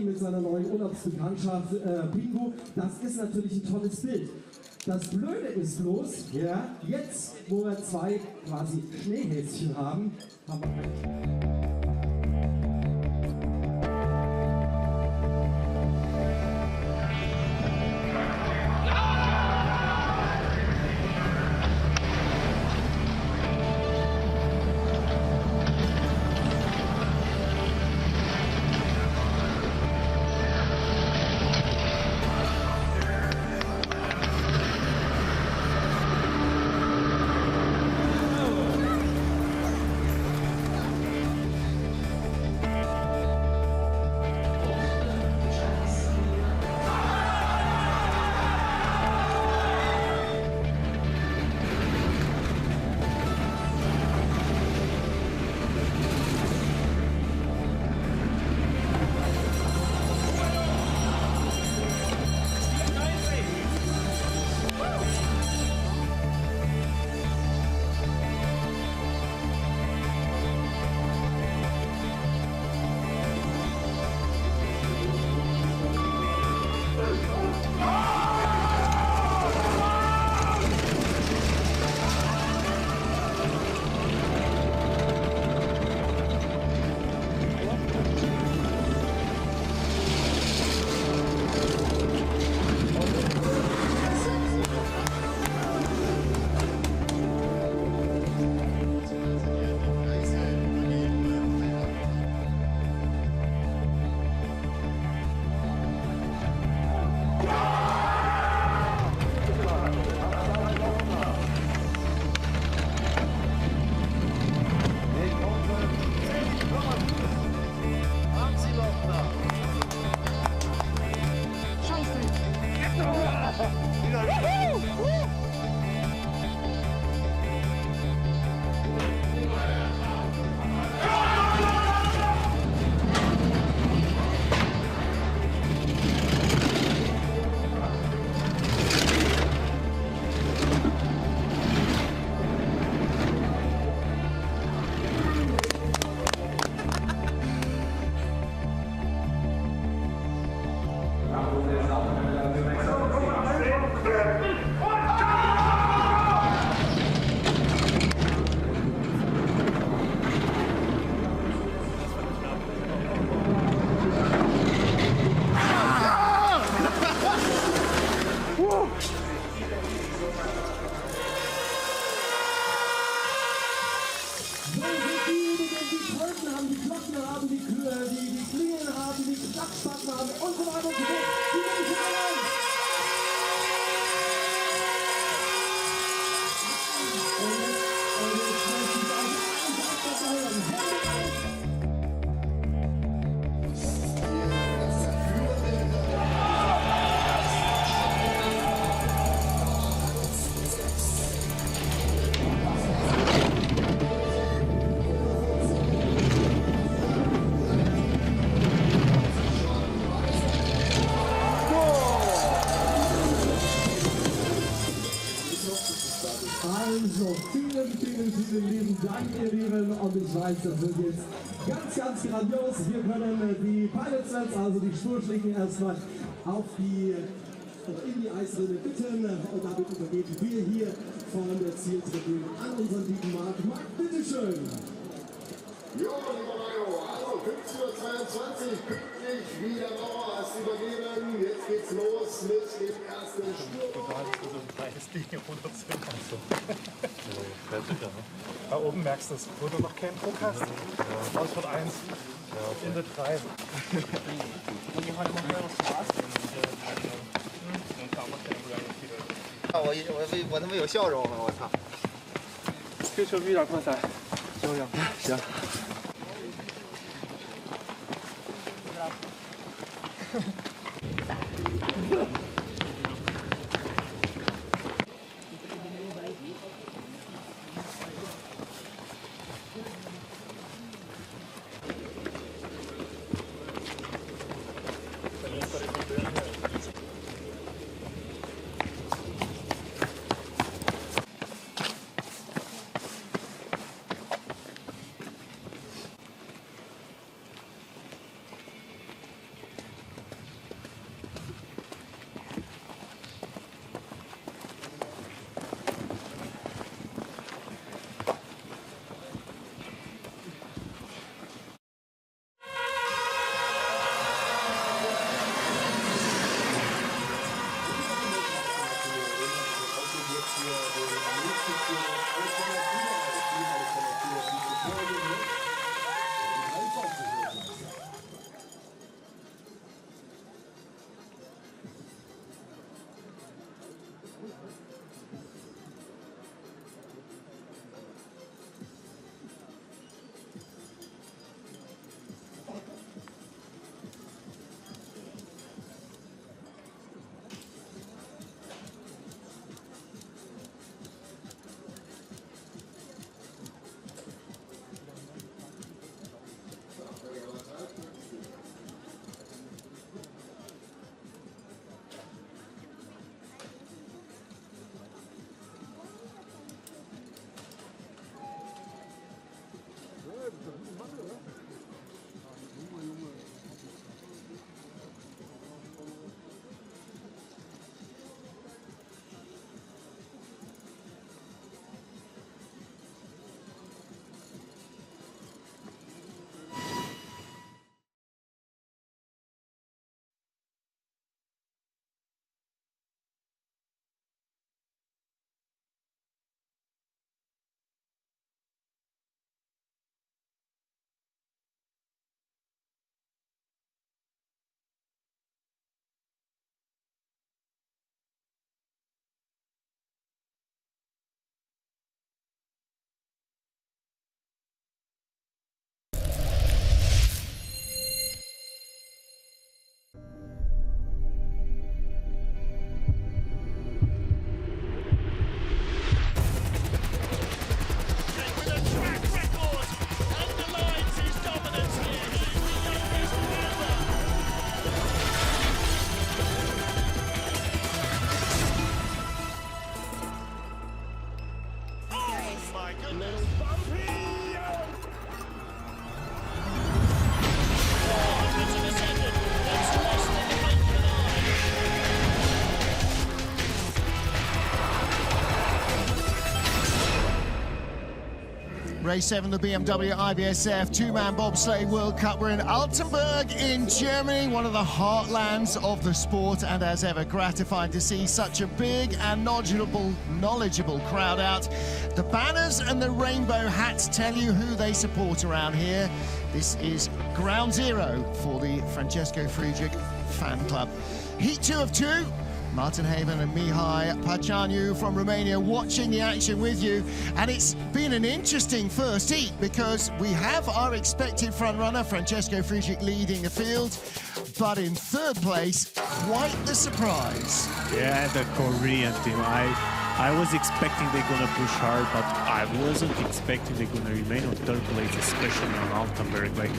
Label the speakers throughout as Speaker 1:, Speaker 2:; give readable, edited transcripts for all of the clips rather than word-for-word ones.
Speaker 1: Mit seiner neuen Urlaubsbekanntschaft Bingo, das ist natürlich ein tolles Bild. Das Blöde ist bloß, ja, jetzt, wo wir zwei quasi Schneehäschen haben wir vielen lieben Dank, ihr Lieben. Und ich weiß, das wird jetzt ganz grandios. Wir können die Pilot-Sets, also die Spurschlinken, erstmal auf die in die Eisrinne bitten. Und damit übergeben wir hier von der Zieltribüne an unseren lieben Marc. Marc, bitteschön.
Speaker 2: Jo, lieber Mario, also 15:22 Uhr, pünktlich wie der Bauer hast übergeben. Jetzt geht's los mit dem ersten Sturm.
Speaker 3: Da oben merkst du es, wo du noch keinen Druck hast. Ausfahrt 1, in der 3.
Speaker 4: Und die heute machen wir noch Spaß. 我他妈有笑容了，我操！
Speaker 3: 这球比较快噻，行。
Speaker 5: Race 7, the BMW IBSF two-man bobsleigh World Cup. We're in Altenberg in Germany, one of the heartlands of the sport, and as ever, gratified to see such a big and knowledgeable crowd out. The banners and the rainbow hats tell you who they support around here. This is ground zero for the Francesco Friedrich fan club. Heat 2 of 2. Martin Haven and Mihai Pachanu from Romania watching the action with you. And it's been an interesting first heat because we have our expected frontrunner, Francesco Friedrich, leading the field. But in third place, quite the surprise.
Speaker 6: Yeah, the Korean team. I was expecting they're going to push hard, but I wasn't expecting they're going to remain on third place, especially on Altenberg. Like,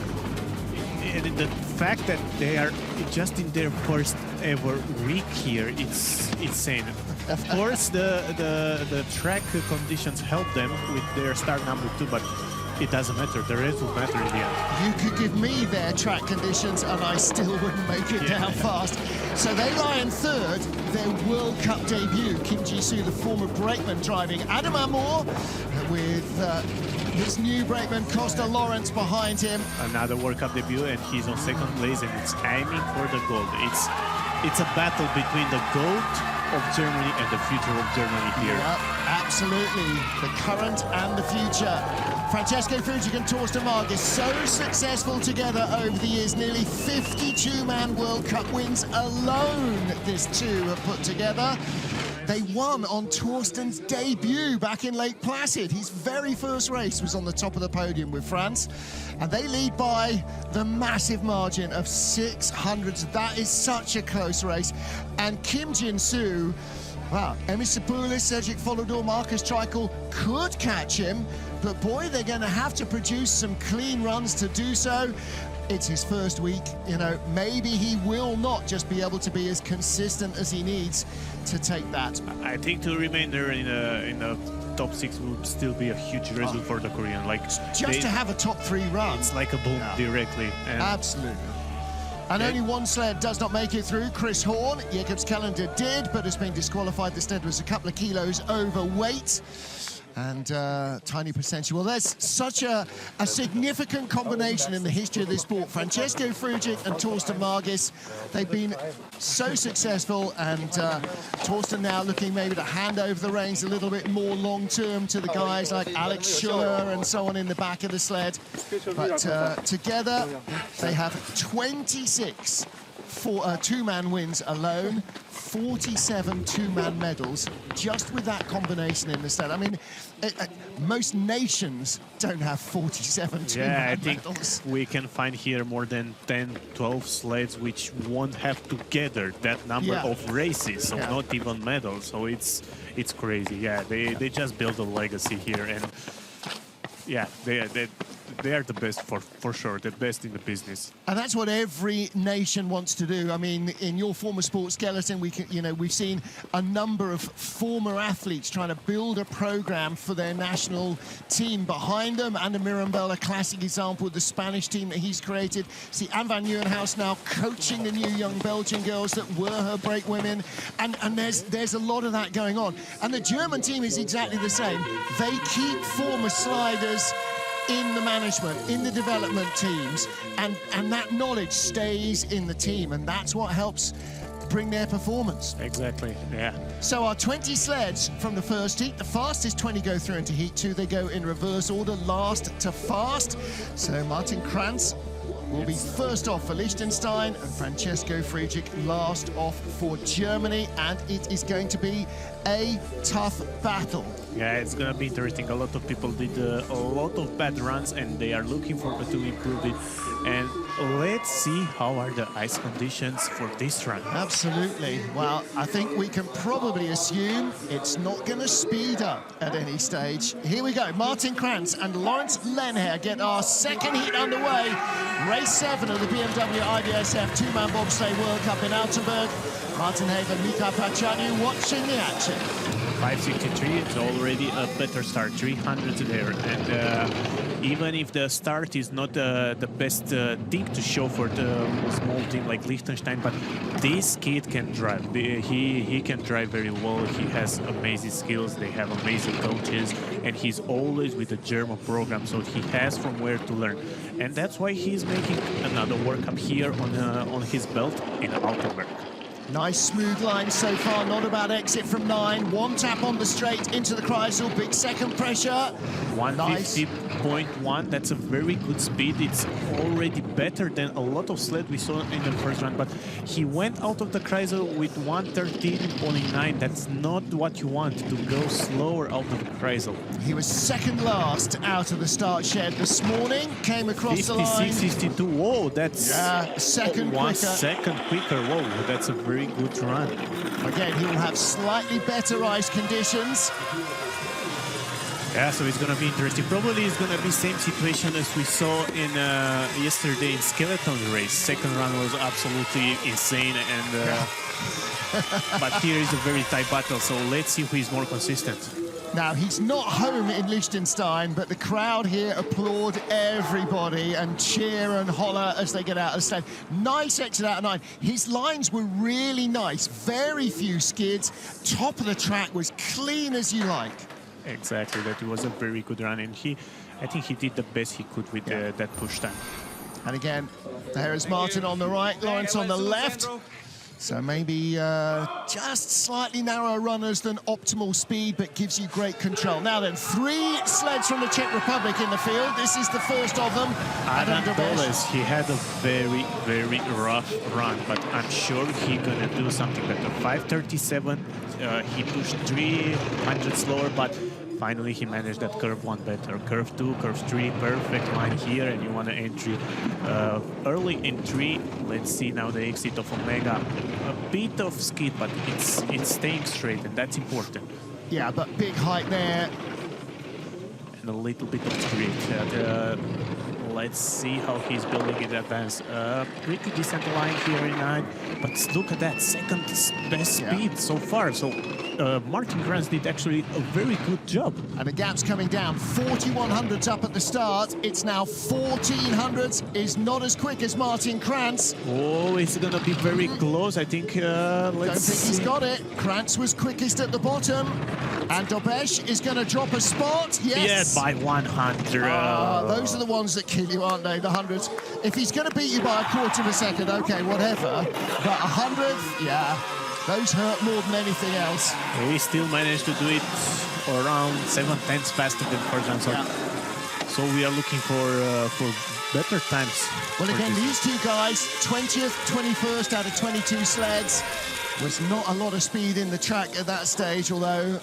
Speaker 6: and the fact that they are just in their first ever week here, it's insane. Of course, the track conditions help them with their start number 2, but it doesn't matter. The rest will matter in the end.
Speaker 5: You could give me their track conditions and I still wouldn't make it down fast. So they lie in third, their World Cup debut. Kim Ji-soo, the former brakeman, driving. Adam Amour with his new brakeman, Costa Lawrence, behind him.
Speaker 6: Another World Cup debut, and he's on second place, and it's aiming for the gold. It's a battle between the GOAT of Germany and the future of Germany here.
Speaker 5: Yep, absolutely. The current and the future. Francesco Frugic and Torsten Margis, so successful together over the years. Nearly 52-man World Cup wins alone this two have put together. They won on Torsten's debut back in Lake Placid. His very first race was on the top of the podium with France. And they lead by the massive margin of 600. That is such a close race. And Kim Jin-soo, wow, Emis Sapoulis, Sergic Folodor, Marcus Treichel could catch him, but boy, they're going to have to produce some clean runs to do so. It's his first week, you know, maybe he will not just be able to be as consistent as he needs to take that.
Speaker 6: I think to remain there in the top 6 would still be a huge result for the Korean. Like
Speaker 5: just to have a top 3 run.
Speaker 6: It's like a boom directly. And
Speaker 5: absolutely. And only one sled does not make it through. Chris Horn, Jacob's calendar did, but has been disqualified. The sled was a couple of kilos overweight. And tiny percentage. Well, there's such a significant combination in the history of this sport. Francesco Frugic and Torsten Margis, they've been so successful, and Torsten now looking maybe to hand over the reins a little bit more long-term to the guys like Alex Schuller and so on in the back of the sled. But together, they have 26 two-man wins alone, 47 two-man medals, just with that combination in the sled. I mean, most nations don't have 47 two-man medals.
Speaker 6: We can find here more than 10, 12 sleds which won't have together that number of races, so not even medals. So it's crazy. Yeah, they just built a legacy here, and yeah, they are the best for sure, the best in the business.
Speaker 5: And that's what every nation wants to do. I mean, in your former sport, Skeleton, we've seen a number of former athletes trying to build a program for their national team behind them. And the Mirambel, a classic example with the Spanish team that he's created. See Anne van Nieuwenhuis now coaching the new young Belgian girls that were her break women. And there's a lot of that going on. And the German team is exactly the same. They keep former sliders in the management, in the development teams, and that knowledge stays in the team, and that's what helps bring their performance.
Speaker 6: Exactly, yeah.
Speaker 5: So our 20 sleds from the first heat, the fastest 20 go through into heat 2. They go in reverse order, last to fast. So Martin Krantz will be first off for Liechtenstein, and Francesco Frugic last off for Germany, and it is going to be a tough battle.
Speaker 6: Yeah, it's gonna be interesting. A lot of people did a lot of bad runs, and they are looking for to improve it. And let's see how are the ice conditions for this run.
Speaker 5: Absolutely. Well, I think we can probably assume it's not going to speed up at any stage. Here we go. Martin Krantz and Lawrence Lenher get our second heat underway. Race 7 of the BMW IBSF two-man bobsleigh World Cup in Altenberg. Martin Haven, Mika Pachanu watching the action.
Speaker 6: 563, it's already a better start, 300 there. And even if the start is not the best thing to show for the small team like Liechtenstein, but this kid can drive. He can drive very well. He has amazing skills. They have amazing coaches, and he's always with the German program, so he has from where to learn. And that's why he's making another World Cup here on his belt in Altenberg.
Speaker 5: Nice smooth line so far, not a bad exit from 9. One tap on the straight into the Kreisel, big second pressure.
Speaker 6: 150.1, that's a very good speed. It's already better than a lot of sled we saw in the first run, but he went out of the Kreisel with 113.9. That's not what you want, to go slower out of the Kreisel.
Speaker 5: He was second last out of the start shed this morning, came across the line.
Speaker 6: 56.62, whoa, that's
Speaker 5: second quicker.
Speaker 6: 1 second quicker, whoa, that's a very good run.
Speaker 5: Again, he will have slightly better ice conditions.
Speaker 6: Yeah, so it's going to be interesting. Probably it's going to be same situation as we saw in yesterday in skeleton race. Second run was absolutely insane, and But here is a very tight battle, so let's see who is more consistent.
Speaker 5: Now, he's not home in Liechtenstein, but the crowd here applaud everybody and cheer and holler as they get out of the stand. Nice exit out of 9. His lines were really nice. Very few skids. Top of the track was clean as you like.
Speaker 6: Exactly, that was a very good run, and I think he did the best he could with that push time.
Speaker 5: And again, there is Martin on the right, Lawrence on the left. So maybe just slightly narrower runners than optimal speed, but gives you great control. Now then, 3 sleds from the Czech Republic in the field. This is the first of them.
Speaker 6: Altenberg, he had a very, very rough run, but I'm sure he's gonna do something better. 5:37, he pushed 300 slower, but finally he managed that curve 1 better. Curve 2, curve 3, perfect line here, and you want to entry early in 3. Let's see now the exit of Omega. A bit of skid, but it's staying straight, and that's important.
Speaker 5: Yeah, but big height there.
Speaker 6: And a little bit of grit. Let's see how he's building in advance. Pretty decent line here in 9, but look at that, second best speed so far. So Martin Kranz did actually a very good job.
Speaker 5: And the gap's coming down. 4100s up at the start. It's now 1400s. Is not as quick as Martin Kranz.
Speaker 6: Oh, it's gonna be very close. I think.
Speaker 5: Don't think he's got it. Kranz was quickest at the bottom. And Dobesh is going to drop a spot. Yes.
Speaker 6: Yeah, by 100.
Speaker 5: Those are the ones that kill you, aren't they? The hundreds. If he's going to beat you by a quarter of a second, okay, whatever. But 100, yeah, those hurt more than anything else.
Speaker 6: He still managed to do it around 7/10 faster than Farzan. So we are looking for better times.
Speaker 5: Well, again, these two guys, 20th, 21st out of 22 sleds. Was not a lot of speed in the track at that stage, although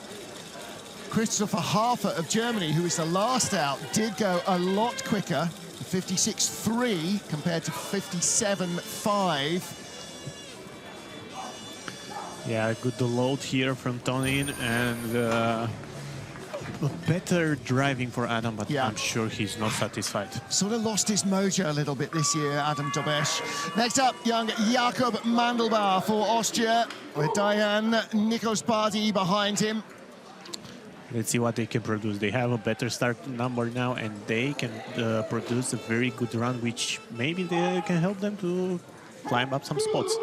Speaker 5: Christopher Hafer of Germany, who was the last out, did go a lot quicker, 56.3 compared to 57.5.
Speaker 6: Yeah, good load here from Tonin, and better driving for Adam, but I'm sure he's not satisfied.
Speaker 5: Sort of lost his mojo a little bit this year, Adam Dobesh. Next up, young Jakob Mandelbaum for Austria, with Diane Nikosbadi behind him.
Speaker 6: Let's see what they can produce. They have a better start number now, and they can produce a very good run, which maybe they can help them to climb up some spots.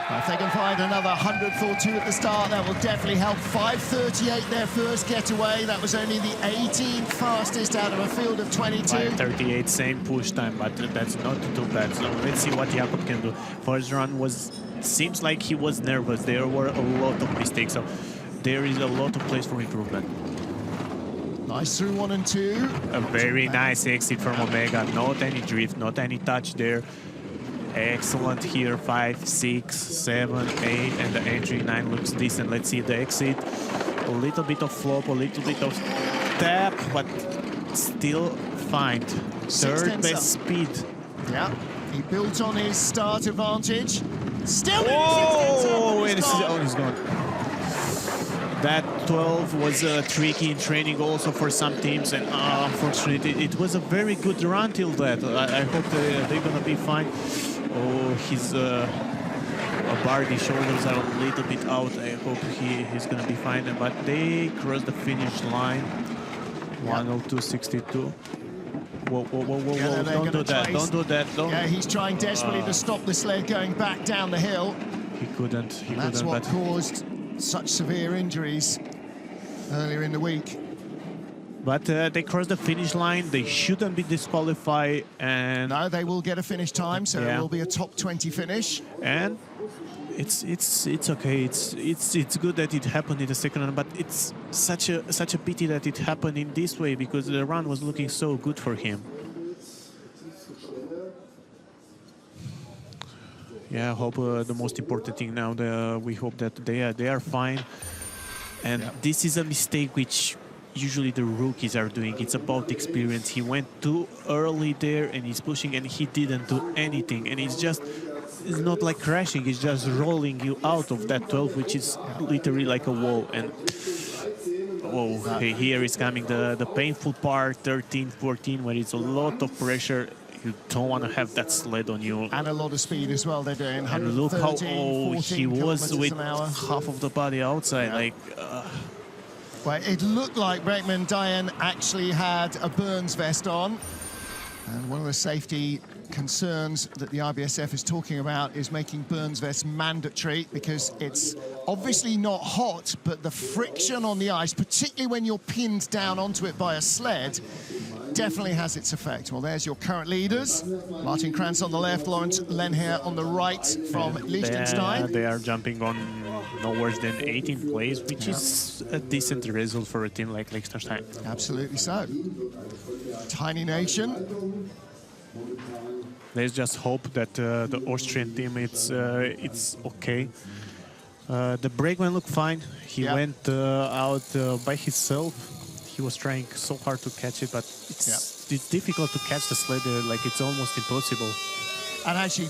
Speaker 5: If they can find another 100th or 2 at the start, that will definitely help. 5:38 their first getaway. That was only the 18th fastest out of a field of 22.
Speaker 6: 5:38, same push time, but that's not too bad. So let's see what Jakob can do. First run seems like he was nervous. There were a lot of mistakes, so there is a lot of place for improvement.
Speaker 5: Nice through 1 and 2.
Speaker 6: A very nice exit from Omega. Not any drift, not any touch there. Excellent here, 5, 6, 7, 8, and the entry 9 looks decent. Let's see the exit. A little bit of flop, a little bit of tap, but still fine. Third best speed.
Speaker 5: Yeah, he built on his start advantage. Still
Speaker 6: in he's gone. That 12 was tricky in training also for some teams, and unfortunately it was a very good run till that. I hope they're gonna be fine. Oh, his Bardi shoulders are a little bit out. I hope he's gonna be fine. But they crossed the finish line. 1:02.62. Whoa, whoa, whoa, whoa, whoa. Don't do that, don't do that. Don't.
Speaker 5: Yeah, he's trying desperately to stop the sled going back down the hill.
Speaker 6: He couldn't,
Speaker 5: That's what caused such severe injuries earlier in the week.
Speaker 6: But they crossed the finish line. They shouldn't be disqualified. And
Speaker 5: no, they will get a finish time, so it will be a top 20 finish.
Speaker 6: And it's okay. It's good that it happened in the second run, but it's such a pity that it happened in this way, because the run was looking so good for him. Yeah, I hope the most important thing now, we hope that they are fine. And this is a mistake which usually the rookies are doing. It's about experience. He went too early there, and he's pushing, and he didn't do anything. And it's not like crashing. It's just rolling you out of that 12, which is literally like a wall. And whoa, here is coming the painful part, 13, 14, where it's a lot of pressure. You don't want to have that sled on you.
Speaker 5: And a lot of speed as well. They're doing 113,
Speaker 6: And look how
Speaker 5: 14
Speaker 6: he was with
Speaker 5: an hour.
Speaker 6: half of the body outside.
Speaker 5: Yeah.
Speaker 6: Like,
Speaker 5: Well, it looked like Brakeman Diane actually had a Burns vest on. And one of the safety concerns that the IBSF is talking about is making Burns vests mandatory, because it's obviously not hot, but the friction on the ice, particularly when you're pinned down onto it by a sled, definitely has its effect. Well, there's your current leaders. Martin Krantz on the left, Lawrence Lenher on the right from Liechtenstein.
Speaker 6: They are jumping on no worse than 18th place, which is a decent result for a team like Liechtenstein.
Speaker 5: Absolutely so. Tiny nation.
Speaker 6: Let's just hope that the Austrian team it's okay. The brakeman looked fine. He went out by himself. He was trying so hard to catch it, but it's difficult to catch the sled. Like, it's almost impossible.
Speaker 5: And actually,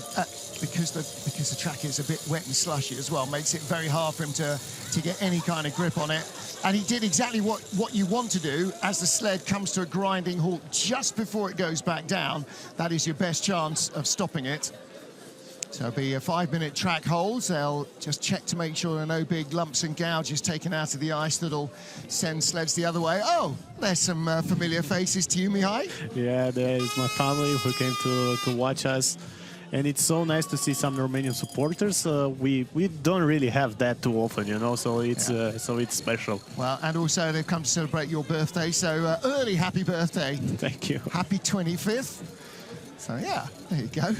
Speaker 5: because the track is a bit wet and slushy as well, makes it very hard for him to get any kind of grip on it. And he did exactly what you want to do as the sled comes to a grinding halt just before it goes back down. That is your best chance of stopping it. So it'll be a 5-minute track holds. They'll just check to make sure there are no big lumps and gouges taken out of the ice that'll send sleds the other way. Oh, there's some familiar faces to you, Mihai.
Speaker 6: Yeah, there is my family who came to watch us. And it's so nice to see some Romanian supporters. We don't really have that too often, you know, so it's special.
Speaker 5: Well, and also they've come to celebrate your birthday, so early happy birthday.
Speaker 6: Thank you.
Speaker 5: Happy 25th. So yeah, there you go.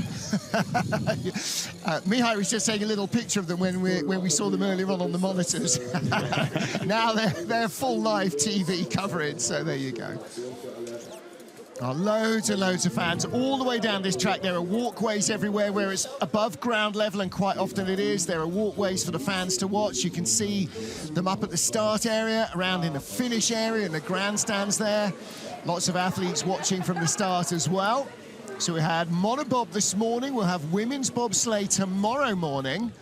Speaker 5: Mihai was just taking a little picture of them when we saw them earlier on the monitors. Now they're full live TV coverage, so there you go. Loads and loads of fans all the way down this track. There are walkways everywhere where it's above ground level, and quite often it is. There are walkways for the fans to watch. You can see them up at the start area, around in the finish area, in the grandstands there. Lots of athletes watching from the start as well. So we had Monobob this morning. We'll have women's bobsleigh tomorrow morning.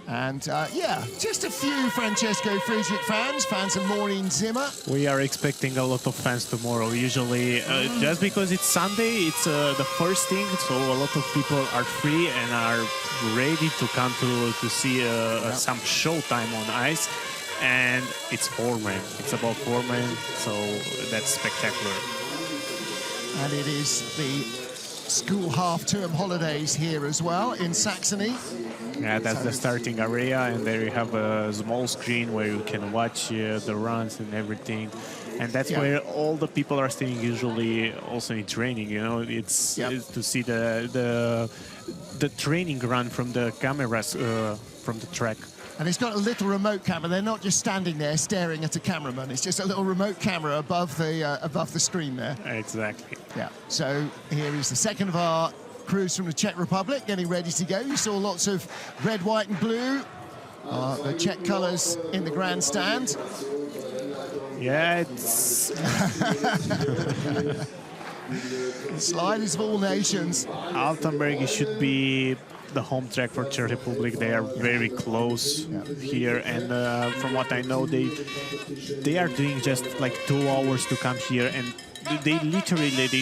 Speaker 5: And yeah, just a few Francesco Friedrich fans of Maureen Zimmer.
Speaker 6: We are expecting a lot of fans tomorrow. Usually, just because it's Sunday, it's the first thing, so a lot of people are free and are ready to come to see some showtime on ice. And it's 4 men. It's about 4 men, so that's spectacular.
Speaker 5: And it is the school half-term holidays here as well in Saxony.
Speaker 6: Yeah, that's the starting area, and there you have a small screen where you can watch the runs and everything. And that's where all the people are staying usually also in training, you know. It's to see the training run from the cameras from the track.
Speaker 5: And it's got a little remote camera. They're not just standing there staring at a cameraman. It's just a little remote camera above the screen there.
Speaker 6: Exactly.
Speaker 5: Yeah. So here is the second of our crews from the Czech Republic getting ready to go. You saw lots of red, white and blue, the Czech colours in the grandstand.
Speaker 6: Yeah, it's...
Speaker 5: Sliders of all nations.
Speaker 6: Altenberg should be the home track for Czech Republic. They are very close here, and from what I know, they are doing just like 2 hours to come here, and they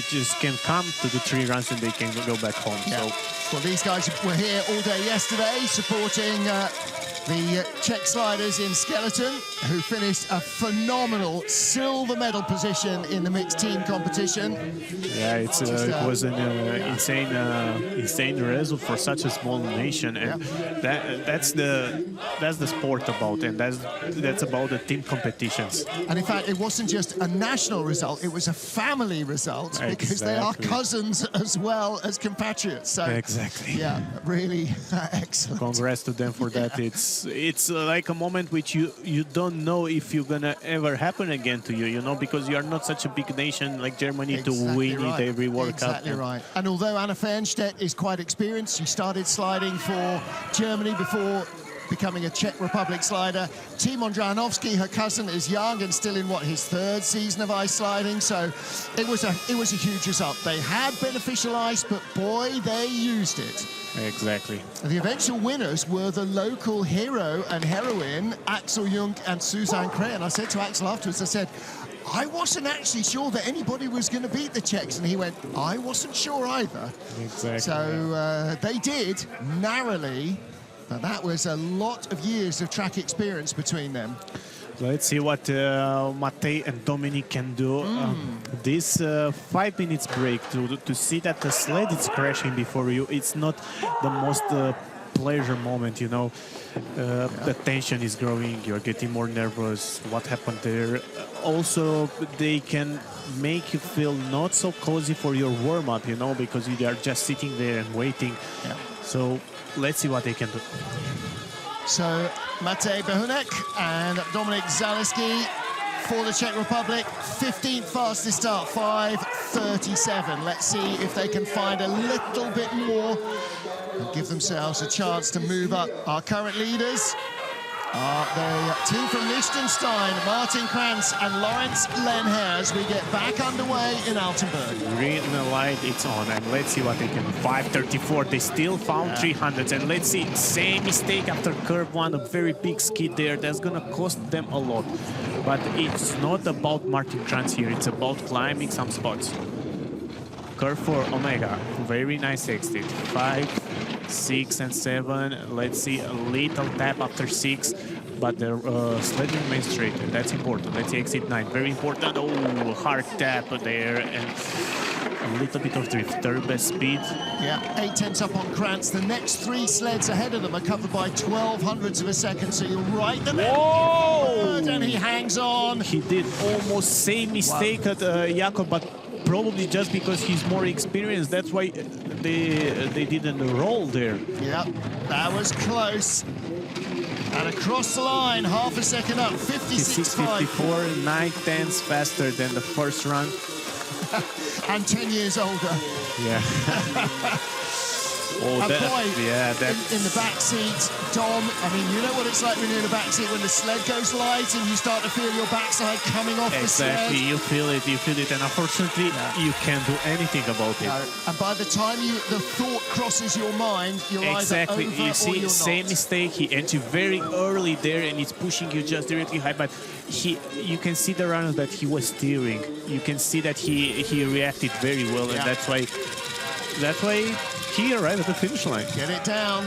Speaker 6: just can come to the 3 runs and they can go back home. So,
Speaker 5: well, these guys were here all day yesterday supporting the Czech sliders in Skeleton, who finished a phenomenal silver medal position in the mixed team competition.
Speaker 6: Yeah, it was an insane result for such a small nation, and that's the sport about, and that's about the team competitions.
Speaker 5: And in fact, it wasn't just a national result; it was a family result, because they are cousins as well as compatriots. So
Speaker 6: exactly.
Speaker 5: Yeah, really excellent.
Speaker 6: Congrats to them for that. It's like a moment which you don't know if you're gonna ever happen again to you, you know, because you are not such a big nation like Germany to win it every World Cup.
Speaker 5: Exactly right. And although Anna Fernstedt is quite experienced, she started sliding for Germany before becoming a Czech Republic slider. Timon Drahanovsky, her cousin, is young and still in his 3rd season of ice sliding. So it was a huge result. They had beneficial ice, but boy, they used it.
Speaker 6: Exactly.
Speaker 5: The eventual winners were the local hero and heroine, Axel Jung and Suzanne Cray. And I said to Axel afterwards, I said, I wasn't actually sure that anybody was going to beat the Czechs. And he went, I wasn't sure either.
Speaker 6: Exactly.
Speaker 5: So they did, narrowly, but that was a lot of years of track experience between them.
Speaker 6: Let's see what Matej and Dominic can do. This 5 minutes break to see that the sled is crashing before you, it's not the most pleasure moment, you know. The tension is growing, you're getting more nervous. What happened there? Also, they can make you feel not so cozy for your warm-up, you know, because you are just sitting there and waiting.
Speaker 5: Yeah.
Speaker 6: So let's see what they can do.
Speaker 5: So Matej Behunek and Dominik Zaleski for the Czech Republic. 15th fastest start, 5:37. Let's see if they can find a little bit more and give themselves a chance to move up. Our current leaders are the team from Liechtenstein, Martin Krantz and Lawrence Lenher, as we get back underway in Altenberg.
Speaker 6: Green light, it's on, and let's see what they can do. 5:34, they still found 300s, and let's see, same mistake after curve one, a very big skid there, that's gonna cost them a lot. But it's not about Martin Krantz here, it's about climbing some spots. Curve 4, Omega, very nice exit. 5, 6 and 7, let's see, a little tap after 6, but the sled remains straight, and that's important. Let's see, exit 9, very important. Oh, hard tap there, and a little bit of drift. Third best speed.
Speaker 5: Yeah, 8/10 up on Krantz. The next 3 sleds ahead of them are covered by 12/100ths of a second, so you're right them in. And he hangs on.
Speaker 6: He did almost same mistake at Jakob, but probably just because he's more experienced. That's why they didn't roll there.
Speaker 5: Yeah, that was close. And across the line, half a second up, 56.5.
Speaker 6: 54, 9/10 faster than the first run.
Speaker 5: And 10 years older.
Speaker 6: Yeah. Oh,
Speaker 5: And boy,
Speaker 6: yeah,
Speaker 5: in the back seat, Dom, I mean, you know what it's like when you're in the back seat when the sled goes light and you start to feel your backside coming off the sled.
Speaker 6: Exactly, you feel it, and unfortunately, you can't do anything about it.
Speaker 5: No. And by the time the thought crosses your mind, you're
Speaker 6: exactly.
Speaker 5: either over
Speaker 6: You see,
Speaker 5: or you're
Speaker 6: same
Speaker 5: not.
Speaker 6: mistake. He entered very early there, and it's pushing you just directly high. But you can see the runners that he was steering. You can see that he reacted very well, and that's why he arrived at the finish line.
Speaker 5: Get it down.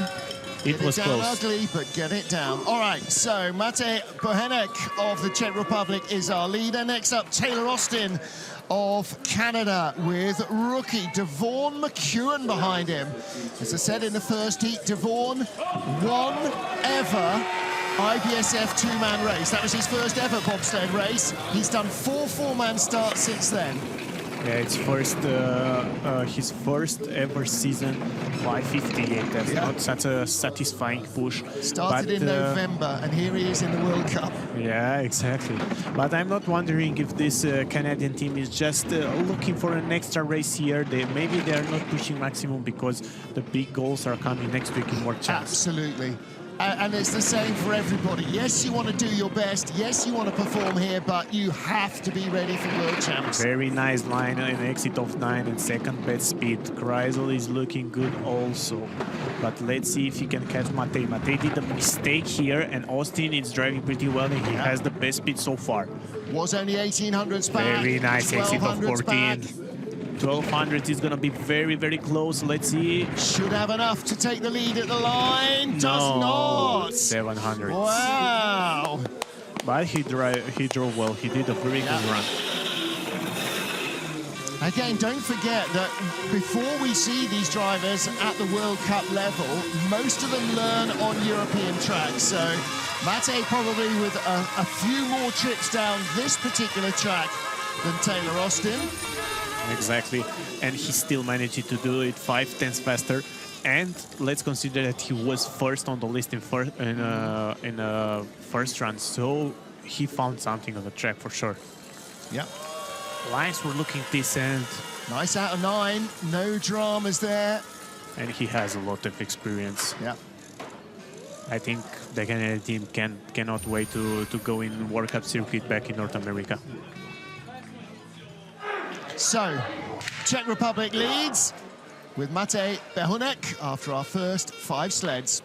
Speaker 6: It was
Speaker 5: down
Speaker 6: close.
Speaker 5: ugly, but get it down. All right, so Matej Behunek of the Czech Republic is our leader. Next up, Taylor Austin of Canada with rookie Devon McEwen behind him. As I said in the first heat, Devon won ever IBSF two-man race. That was his first ever bobsled race. He's done 4 four-man starts since then.
Speaker 6: Yeah, it's his first ever season by 58. That's not such a satisfying push.
Speaker 5: Started in November, and here he is in the World Cup.
Speaker 6: Yeah, exactly. But I'm not wondering if this Canadian team is just looking for an extra race here. Maybe they're not pushing maximum because the big goals are coming next week in World Champs.
Speaker 5: Absolutely. And it's the same for everybody. Yes, you want to do your best. Yes, you want to perform here, but you have to be ready for World Champs.
Speaker 6: Very nice line, an exit of 9 and second best speed. Kreisel is looking good also. But let's see if he can catch Matej. Matej did a mistake here, and Austin is driving pretty well, and he has the best speed so far.
Speaker 5: Was only 1800s back.
Speaker 6: Very nice exit of 14.
Speaker 5: Back.
Speaker 6: 1200 is going to be very, very close. Let's see.
Speaker 5: Should have enough to take the lead at the line. Does not.
Speaker 6: 700.
Speaker 5: Wow.
Speaker 6: But he drove well. He did a very good run.
Speaker 5: Again, don't forget that before we see these drivers at the World Cup level, most of them learn on European tracks. So Matej probably with a few more trips down this particular track than Taylor Austin.
Speaker 6: Exactly, and he still managed to do it 5/10 faster. And let's consider that he was first on the list in first run, so he found something on the track for sure.
Speaker 5: Yeah,
Speaker 6: lines were looking decent.
Speaker 5: Nice out of 9, no dramas there.
Speaker 6: And he has a lot of experience.
Speaker 5: Yeah,
Speaker 6: I think the Canadian team cannot wait to go in World Cup circuit back in North America.
Speaker 5: So, Czech Republic leads with Matej Behunek after our first 5 sleds.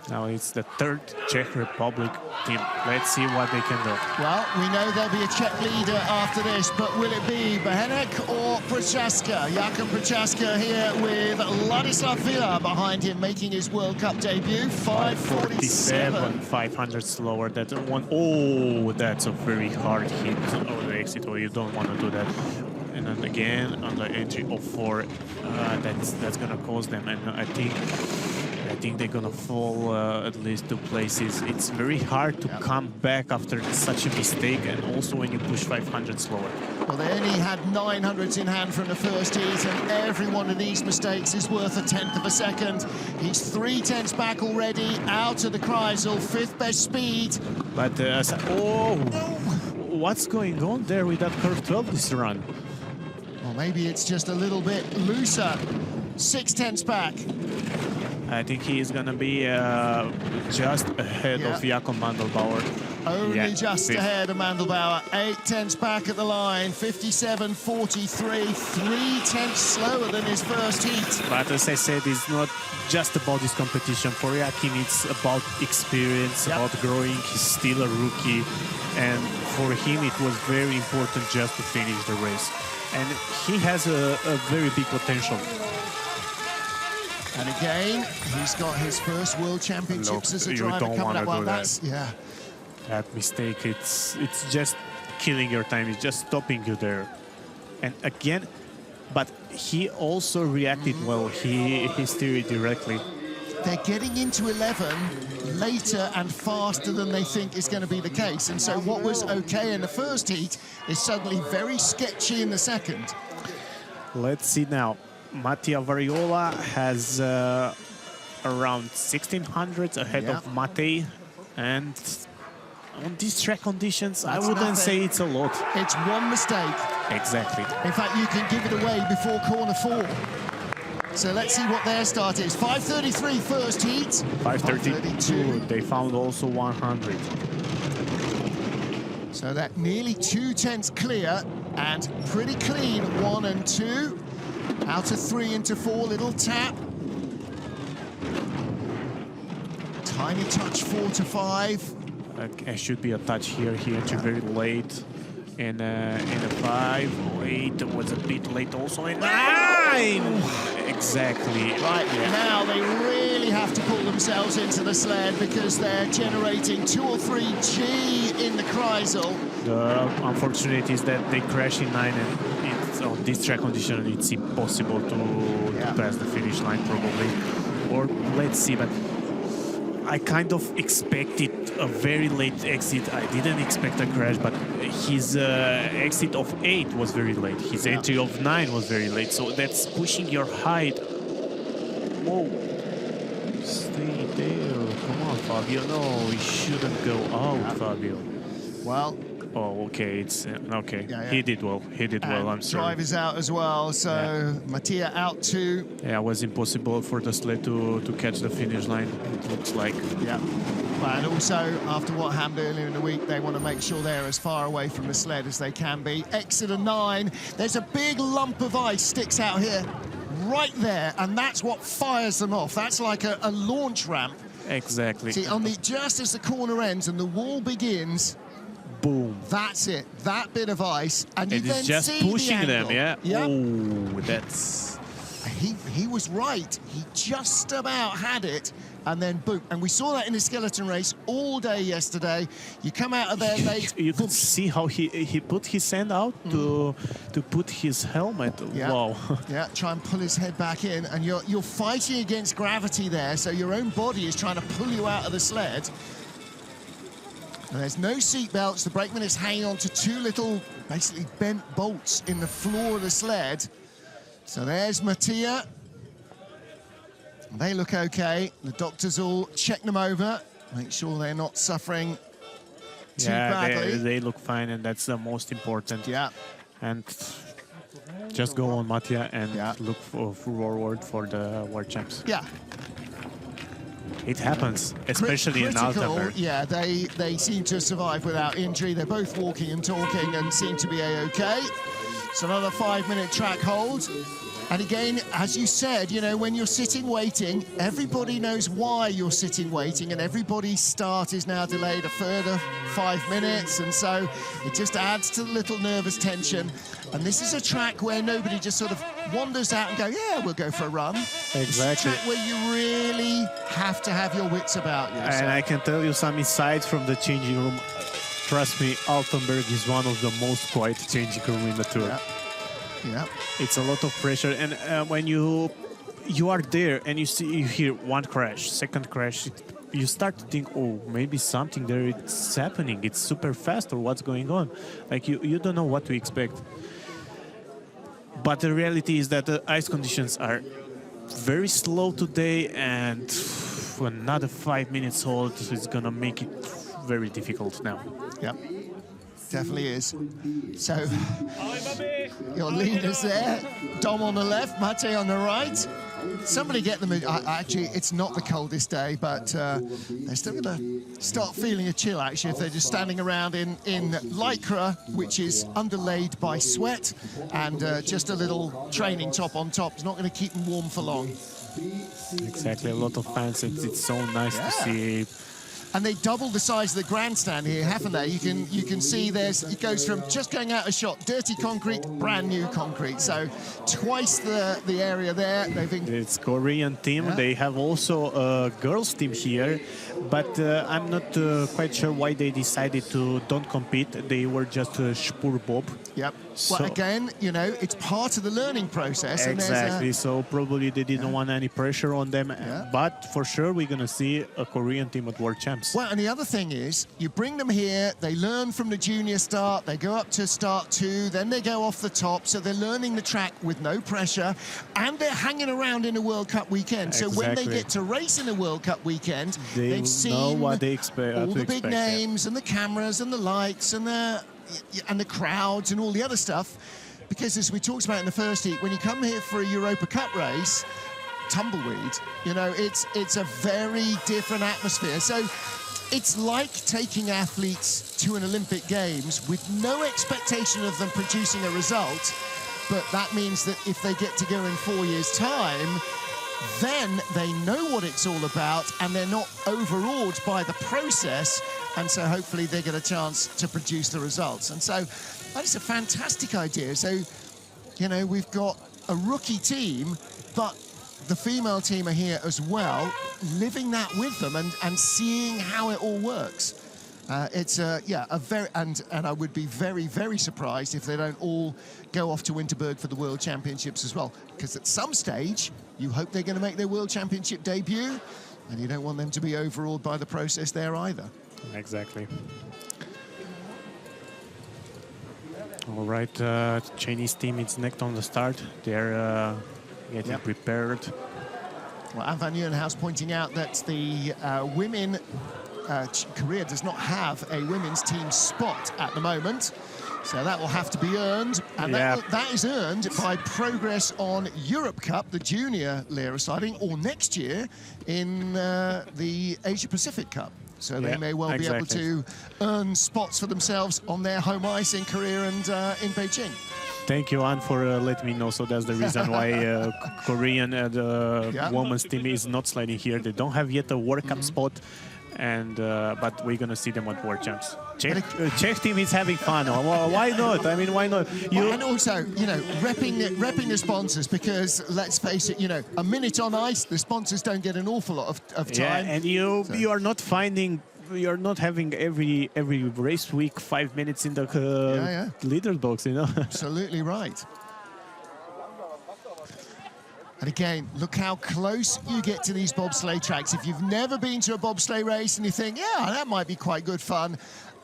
Speaker 6: Now it's the third Czech Republic team. Let's see what they can do.
Speaker 5: Well, we know there'll be a Czech leader after this, but will it be Bohenek or Prochaska? Jakub Prochaska here with Ladislav Villa behind him, making his World Cup debut. 5:47.
Speaker 6: 500 slower. That one. Oh, that's a very hard hit on the exit. Oh, you don't want to do that. And then again on the entry of 4, that's gonna cost them. And I think they're gonna fall at least 2 places. It's very hard to come back after such a mistake, and also when you push 500 slower.
Speaker 5: Well, they only had 900s in hand from the first heat, and every one of these mistakes is worth 1/10 of a second. He's 3/10 back already, out of the Kreisel, 5th best speed.
Speaker 6: But what's going on there with that curve 12 this run?
Speaker 5: Well, maybe it's just a little bit looser. 6/10 back.
Speaker 6: I think he is gonna be just ahead of Jakob Mandelbauer.
Speaker 5: Only just ahead of Mandelbauer. 8/10 back at the line. 57.43. 3/10 slower than his first heat.
Speaker 6: But as I said, it's not just about this competition. For Jakim, it's about experience, about growing. He's still a rookie. And for him, it was very important just to finish the race. And he has a very big potential.
Speaker 5: And again, he's got his first World Championships as a driver
Speaker 6: you don't
Speaker 5: coming up.
Speaker 6: want to
Speaker 5: Well,
Speaker 6: do that.
Speaker 5: yeah.
Speaker 6: That mistake, it's just killing your time. It's just stopping you there. And again, but he also reacted well. He steered directly.
Speaker 5: They're getting into 11 later and faster than they think is going to be the case. And so what was okay in the first heat is suddenly very sketchy in the second.
Speaker 6: Let's see now. Mattia Variola has around 1600 ahead of Matej, and on these track conditions, I wouldn't say it's a lot.
Speaker 5: It's one mistake.
Speaker 6: Exactly.
Speaker 5: In fact, you can give it away before corner 4. So let's see what their start is. 5:33 first heat.
Speaker 6: 5:32. They found also 100.
Speaker 5: So that nearly 2/10 clear and pretty clean. 1 and 2. Out of 3 into 4, little tap. Tiny touch 4 to 5.
Speaker 6: It should be a touch here. He entered very late in a 5. 8 was a bit late also in 9. Exactly.
Speaker 5: Right, now they really have to pull themselves into the sled because they're generating 2 or 3 G in the Kreisel.
Speaker 6: The unfortunate is that they crash in 9, and on this track condition it's impossible to pass the finish line probably. Or let's see, but I kind of expected a very late exit. I didn't expect a crash, but his exit of 8 was very late. His entry of 9 was very late, so that's pushing your height. Whoa. Stay there. Come on, Fabio. No, we shouldn't go out, Fabio.
Speaker 5: Well,
Speaker 6: oh, okay, it's okay. He did well. He did well. I'm sorry.
Speaker 5: Drive is out as well, so Mattia out 2.
Speaker 6: Yeah, it was impossible for the sled to catch the finish line, it looks like.
Speaker 5: Yeah. And also, after what happened earlier in the week, they want to make sure they're as far away from the sled as they can be. Exit of 9. There's a big lump of ice sticks out here, right there, and that's what fires them off. That's like a launch ramp.
Speaker 6: Exactly.
Speaker 5: See, on the just as the corner ends and the wall begins,
Speaker 6: boom.
Speaker 5: That's it. That bit of ice, and you
Speaker 6: It
Speaker 5: then
Speaker 6: is just
Speaker 5: see
Speaker 6: pushing
Speaker 5: the
Speaker 6: them,
Speaker 5: angle.
Speaker 6: yeah. Oh, that's.
Speaker 5: He was right. He just about had it, and then boom. And we saw that in the skeleton race all day yesterday. You come out of there late.
Speaker 6: You could see how he put his hand out to put his helmet.
Speaker 5: Yeah.
Speaker 6: Wow.
Speaker 5: Yeah, try and pull his head back in, and you're fighting against gravity there. So your own body is trying to pull you out of the sled. And there's no seat belts. The brakeman is hanging on to 2 little, basically bent bolts in the floor of the sled. So there's Mattia. They look okay. The doctors all check them over, make sure they're not suffering too badly.
Speaker 6: They look fine, and that's the most important.
Speaker 5: Yeah.
Speaker 6: And just go on, Mattia, and look forward for the World Champs.
Speaker 5: Yeah.
Speaker 6: It happens, especially in Altenberg.
Speaker 5: Yeah, they seem to survive without injury. They're both walking and talking and seem to be A-OK. It's another 5-minute track hold. And again, as you said, you know, when you're sitting waiting, everybody knows why you're sitting waiting, and everybody's start is now delayed a further 5 minutes, and so it just adds to the little nervous tension. And this is a track where nobody just sort of wanders out and go, yeah, we'll go for a run.
Speaker 6: Exactly.
Speaker 5: It's a track where you really have to have your wits about you.
Speaker 6: And I can tell you some insights from the changing room. Trust me, Altenberg is one of the most quiet changing room in the tour.
Speaker 5: Yeah. Yeah.
Speaker 6: It's a lot of pressure, and when you are there and you hear one crash, second crash, you start to think, oh, maybe something there is happening. It's super fast, or what's going on? Like you don't know what to expect. But the reality is that the ice conditions are very slow today, and another 5 minutes hold is gonna make it very difficult now.
Speaker 5: Yep. Definitely is. So, your leaders there, Dom on the left, Mate on the right. Somebody get them, actually, it's not the coldest day, but they're still going to start feeling a chill, actually, if they're just standing around in Lycra, which is underlaid by sweat, and just a little training top on top. It's not going to keep them warm for long.
Speaker 6: Exactly, a lot of fans. It's so nice to see.
Speaker 5: And they doubled the size of the grandstand here, haven't they? You can see it goes from just going out a shot, dirty concrete, brand new concrete. So twice the area there.
Speaker 6: It's Korean team. Yeah. They have also a girls team here, but I'm not quite sure why they decided to don't compete. They were just Spur Bob.
Speaker 5: Yep. So, well, again, you know, it's part of the learning process.
Speaker 6: Exactly. So probably they didn't want any pressure on them. Yeah. But for sure, we're going to see a Korean team at World Champs.
Speaker 5: Well, and the other thing is, you bring them here, they learn from the junior start, they go up to start 2, then they go off the top. So they're learning the track with no pressure, and they're hanging around in a World Cup weekend. So when they get to race in a World Cup weekend, they've seen
Speaker 6: what they expect,
Speaker 5: all the big names and the cameras and the lights and the crowds and all the other stuff. Because as we talked about in the first heat, when you come here for a Europa Cup race, tumbleweed, you know, it's a very different atmosphere. So it's like taking athletes to an Olympic Games with no expectation of them producing a result, but that means that if they get to go in 4 years' time, then they know what it's all about, and they're not overawed by the process, and so hopefully they get a chance to produce the results. And so that is a fantastic idea. So, you know, we've got a rookie team, but the female team are here as well, living that with them and seeing how it all works. It's a very, and I would be very, very surprised if they don't all go off to Winterberg for the World Championships as well, because at some stage you hope they're going to make their World Championship debut, and you don't want them to be overawed by the process there either.
Speaker 6: Exactly. All right, Chinese team is next on the start. They're getting prepared.
Speaker 5: Well, An van Nieuwenhuis pointing out that the women, Korea does not have a women's team spot at the moment. So that will have to be earned, and that is earned by progress on Europe Cup, the junior Lira sliding, or next year in the Asia Pacific Cup. So they may well be able to earn spots for themselves on their home ice in Korea and in Beijing.
Speaker 6: Thank you, Anne, for letting me know. So that's the reason why Korean women's team is not sliding here. They don't have yet a World Cup spot, and but we're gonna see them at World Champs. Czech team is having fun. Why not? I mean, why not?
Speaker 5: And also, you know, repping the sponsors, because let's face it, you know, a minute on ice, the sponsors don't get an awful lot of time.
Speaker 6: Yeah, and you are not finding. You're not having every race week 5 minutes in the leader box, you know. Absolutely
Speaker 5: right. And again, look how close you get to these bobsleigh tracks. If you've never been to a bobsleigh race and you think, yeah, that might be quite good fun,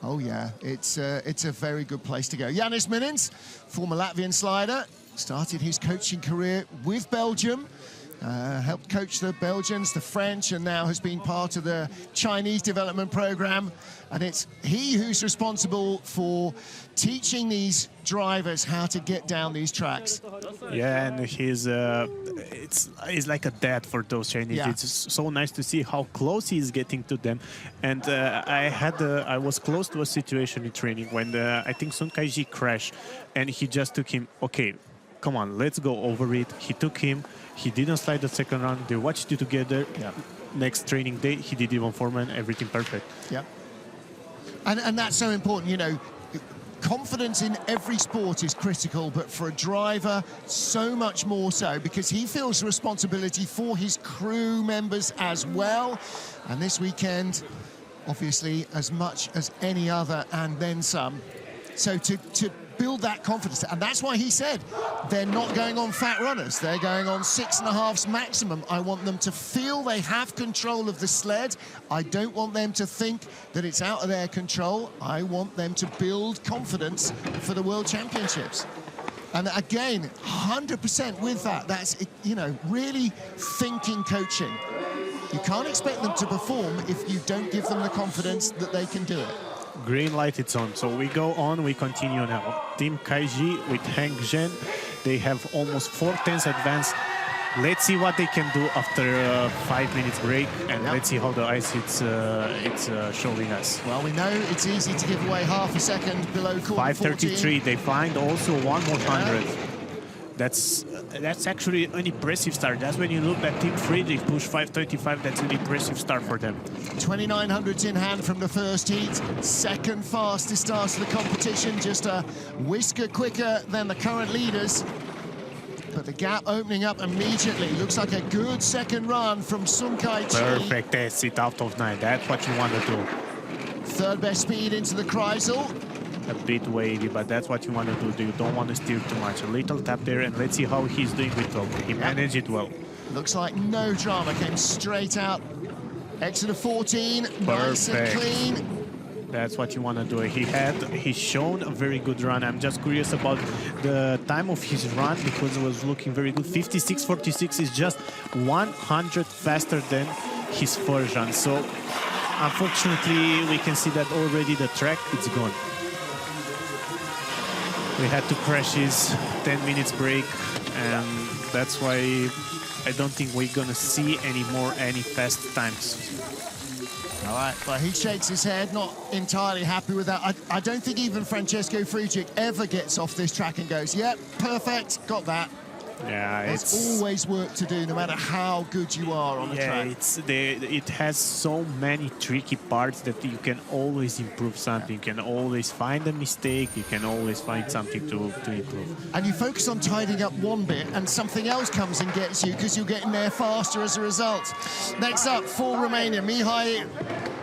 Speaker 5: oh yeah, it's a very good place to go. Janis Minins, former Latvian slider, started his coaching career with Belgium. Helped coach the Belgians, the French, and now has been part of the Chinese development program. And it's he who's responsible for teaching these drivers how to get down these tracks.
Speaker 6: Yeah, and he's like a dad for those Chinese. Yeah. It's so nice to see how close he's getting to them. And I was close to a situation in training when I think Sun Kaiji crashed, and he just took him, okay, come on, let's go over it. He took him. He didn't slide the second round. They watched it together.
Speaker 5: Yeah.
Speaker 6: Next training day, he did even foreman, everything perfect.
Speaker 5: Yeah. And that's so important, you know. Confidence in every sport is critical, but for a driver, so much more so, because he feels responsibility for his crew members as well. And this weekend, obviously, as much as any other, and then some. So to build that confidence, and that's why he said they're not going on fat runners, they're going on 6.5s maximum. I want them to feel they have control of the sled. I don't want them to think that it's out of their control. I want them to build confidence for the World Championships. And again, 100% with that. That's, you know, really thinking coaching. You can't expect them to perform if you don't give them the confidence that they can do it.
Speaker 6: Green light, it's on. So we go on, we continue now. Team Kaiji with Hank Zhen. They have almost 4/10 advance. Let's see what they can do after a 5 minutes break, and let's see how the ice it's showing us.
Speaker 5: Well, we know it's easy to give away half a second below corner
Speaker 6: 5:33. They find also one more 100. That's actually an impressive start. That's when you look at Team Friedrich push 5:35. That's an impressive start for them.
Speaker 5: 2900s in hand from the first heat. Second fastest start of the competition, just a whisker quicker than the current leaders. But the gap opening up immediately. Looks like a good second run from Sun Kai-chi.
Speaker 6: Perfect. That's it, out of 9. That's what you want to do.
Speaker 5: Third best speed into the Kreisel.
Speaker 6: A bit wavy, but that's what you want to do. You don't want to steer too much. A little tap there, and let's see how he's doing with 12. He managed it well.
Speaker 5: Looks like no drama. Came straight out. Exit of 14. Nice and clean.
Speaker 6: That's what you want to do. He's shown a very good run. I'm just curious about the time of his run, because it was looking very good. 56.46 is just 100 faster than his first run. So unfortunately, we can see that already the track is gone. We had to crash his 10 minutes break, and that's why I don't think we're gonna see any fast times.
Speaker 5: All right, well, he shakes his head, not entirely happy with that. I don't think even Francesco Friedrich ever gets off this track and goes, yep, perfect, got that.
Speaker 6: Yeah,
Speaker 5: There's always work to do, no matter how good you are on the track.
Speaker 6: It has so many tricky parts that you can always improve something. You can always find a mistake. You can always find something to improve.
Speaker 5: And you focus on tidying up one bit, and something else comes and gets you, because you're getting there faster as a result. Next up, for Romania, Mihai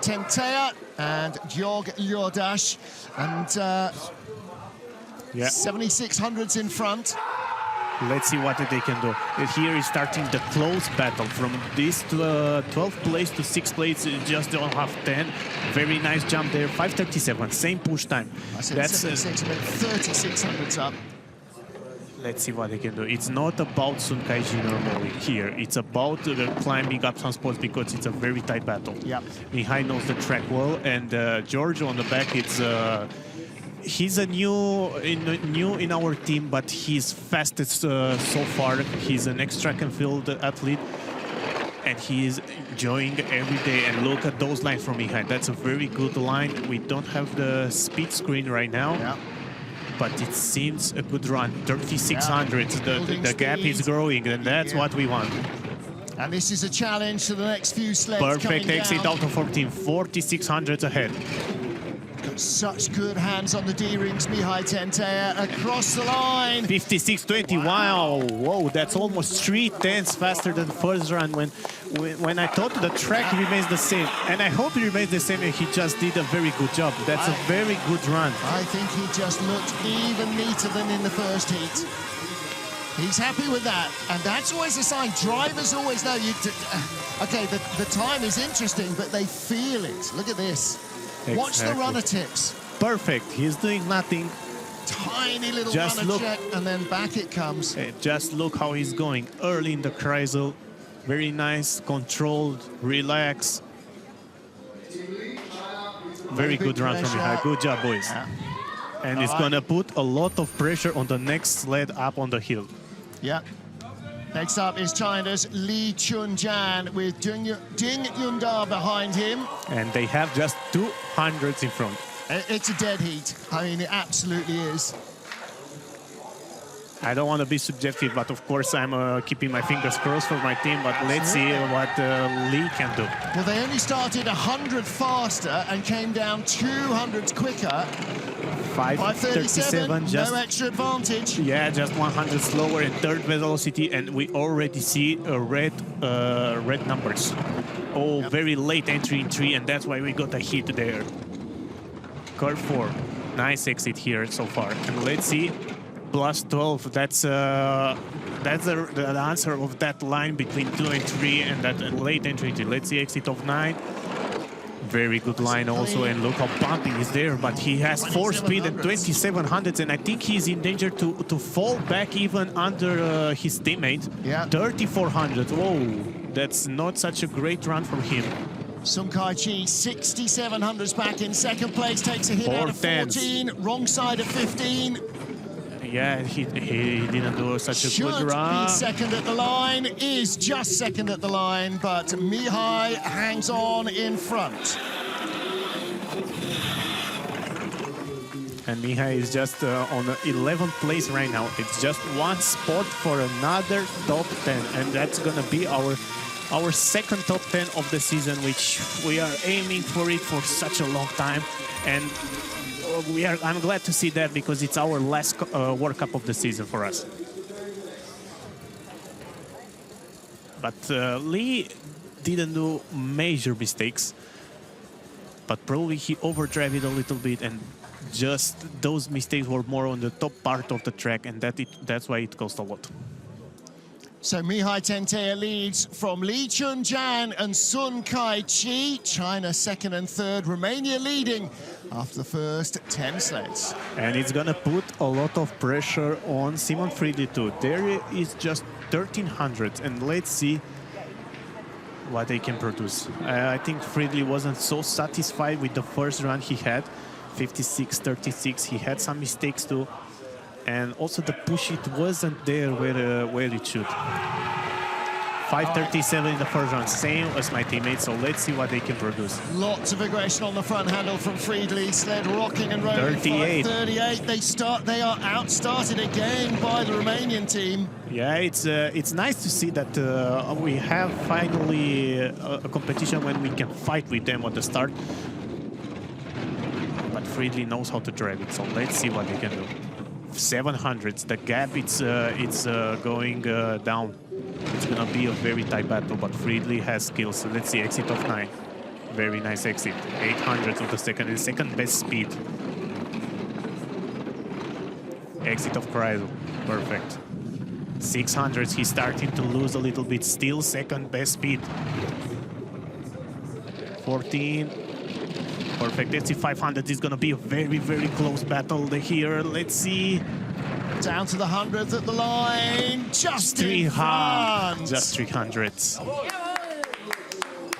Speaker 5: Tentea and Georg Llordaș. And 7600s in front.
Speaker 6: Let's see what they can do. Here is starting the close battle from this 12th place to 6th place, just on half 10. Very nice jump there. 5:37, same push time.
Speaker 5: That's 76, but 3600s up.
Speaker 6: Let's see what they can do. It's not about Sun Kai-chi normally here. It's about climbing up some spots, because it's a very tight battle.
Speaker 5: Yep.
Speaker 6: Mihai knows the track well, and George on the back, he's a new in our team, but he's fastest so far. He's an ex-track and field athlete, and he is enjoying every day. And look at those lines from behind. That's a very good line. We don't have the speed screen right now, but it seems a good run. 3600. The gap is growing, and that's what we want.
Speaker 5: And this is a challenge to the next few sleds.
Speaker 6: Perfect exit out of 14. 4600 ahead.
Speaker 5: Got such good hands on the D-rings, Mihai Tentea across the line.
Speaker 6: 56.20, wow. Whoa, that's almost 3/10 faster than the first run, when I thought the track remains the same. And I hope it remains the same, and he just did a very good job. That's a very good run.
Speaker 5: I think he just looked even neater than in the first heat. He's happy with that, and that's always a sign. Drivers always know, okay, the time is interesting, but they feel it. Look at this.
Speaker 6: Exactly.
Speaker 5: Watch the runner tips.
Speaker 6: Perfect. He's doing nothing.
Speaker 5: Tiny little runner check, and then back it comes.
Speaker 6: Just look how he's going. Early in the Kreisel. Very nice, controlled, relaxed. Very good run from Mihai. Good job, boys. Yeah. And it's going to put a lot of pressure on the next sled up on the hill.
Speaker 5: Yeah. Next up is China's Li Chunjan with Ding Yundar behind him.
Speaker 6: And they have just 200s in front.
Speaker 5: It's a dead heat. I mean, it absolutely is.
Speaker 6: I don't want to be subjective, but of course I'm keeping my fingers crossed for my team, but let's see what Lee can do.
Speaker 5: Well, they only started 100 faster and came down 200 quicker. 5:37,
Speaker 6: just
Speaker 5: no extra advantage.
Speaker 6: Yeah, just 100 slower in third velocity, and we already see red numbers. Oh, yep. Very late entry in 3, and that's why we got a hit there. Curve 4, nice exit here so far. And let's see, plus 12. That's the answer of that line between 2 and 3, and that late entry. Let's see, exit of 9. Very good line also, and look how bumpy he's there, but he has 4 speed and 2700s, and I think he's in danger to fall back even under his teammate.
Speaker 5: Yeah.
Speaker 6: 3400. Whoa, that's not such a great run from him.
Speaker 5: Sun Kai-chi, 6700s back in second place, takes a hit out of 14, wrong side of 15.
Speaker 6: Yeah, he didn't do such a good run.
Speaker 5: Should be second at the line, is just second at the line, but Mihai hangs on in front.
Speaker 6: And Mihai is just on the 11th place right now. It's just 1 spot for another top 10, and that's gonna be our second top 10 of the season, which we are aiming for it for such a long time. And I'm glad to see that, because it's our last World Cup of the season for us. But Lee didn't do major mistakes, but probably he overdrove it a little bit, and just those mistakes were more on the top part of the track, and that's why it cost a lot.
Speaker 5: So Mihai Tentea leads from Lee Chun-jan and Sun Kai-chi. China second and third, Romania leading after the first 10 sleds.
Speaker 6: And it's gonna put a lot of pressure on Simon Friedli too. There is just 1300, and let's see what they can produce. I think Friedli wasn't so satisfied with the first run he had, 56-36. He had some mistakes too. And also the push, it wasn't there where it should. 5:37 in the first round, same as my teammates, so let's see what they can produce.
Speaker 5: Lots of aggression on the front handle from Friedli, sled rocking and rolling.
Speaker 6: 38.
Speaker 5: 38, they are outstarted again by the Romanian team.
Speaker 6: Yeah, it's nice to see that we have finally a competition when we can fight with them at the start. But Friedli knows how to drive it, so let's see what they can do. 700s, the gap, it's going down. It's gonna be a very tight battle, but Friedli has skills. So let's see, exit of 9. Very nice exit. 800 of the second, and second best speed. Exit of Kreisel, perfect. 600s, he's starting to lose a little bit, still second best speed. 14. Perfect. Let's see, 500 is going to be a very, very close battle here. Let's see.
Speaker 5: Down to the 100th at the line. Just in front.
Speaker 6: Just 300s.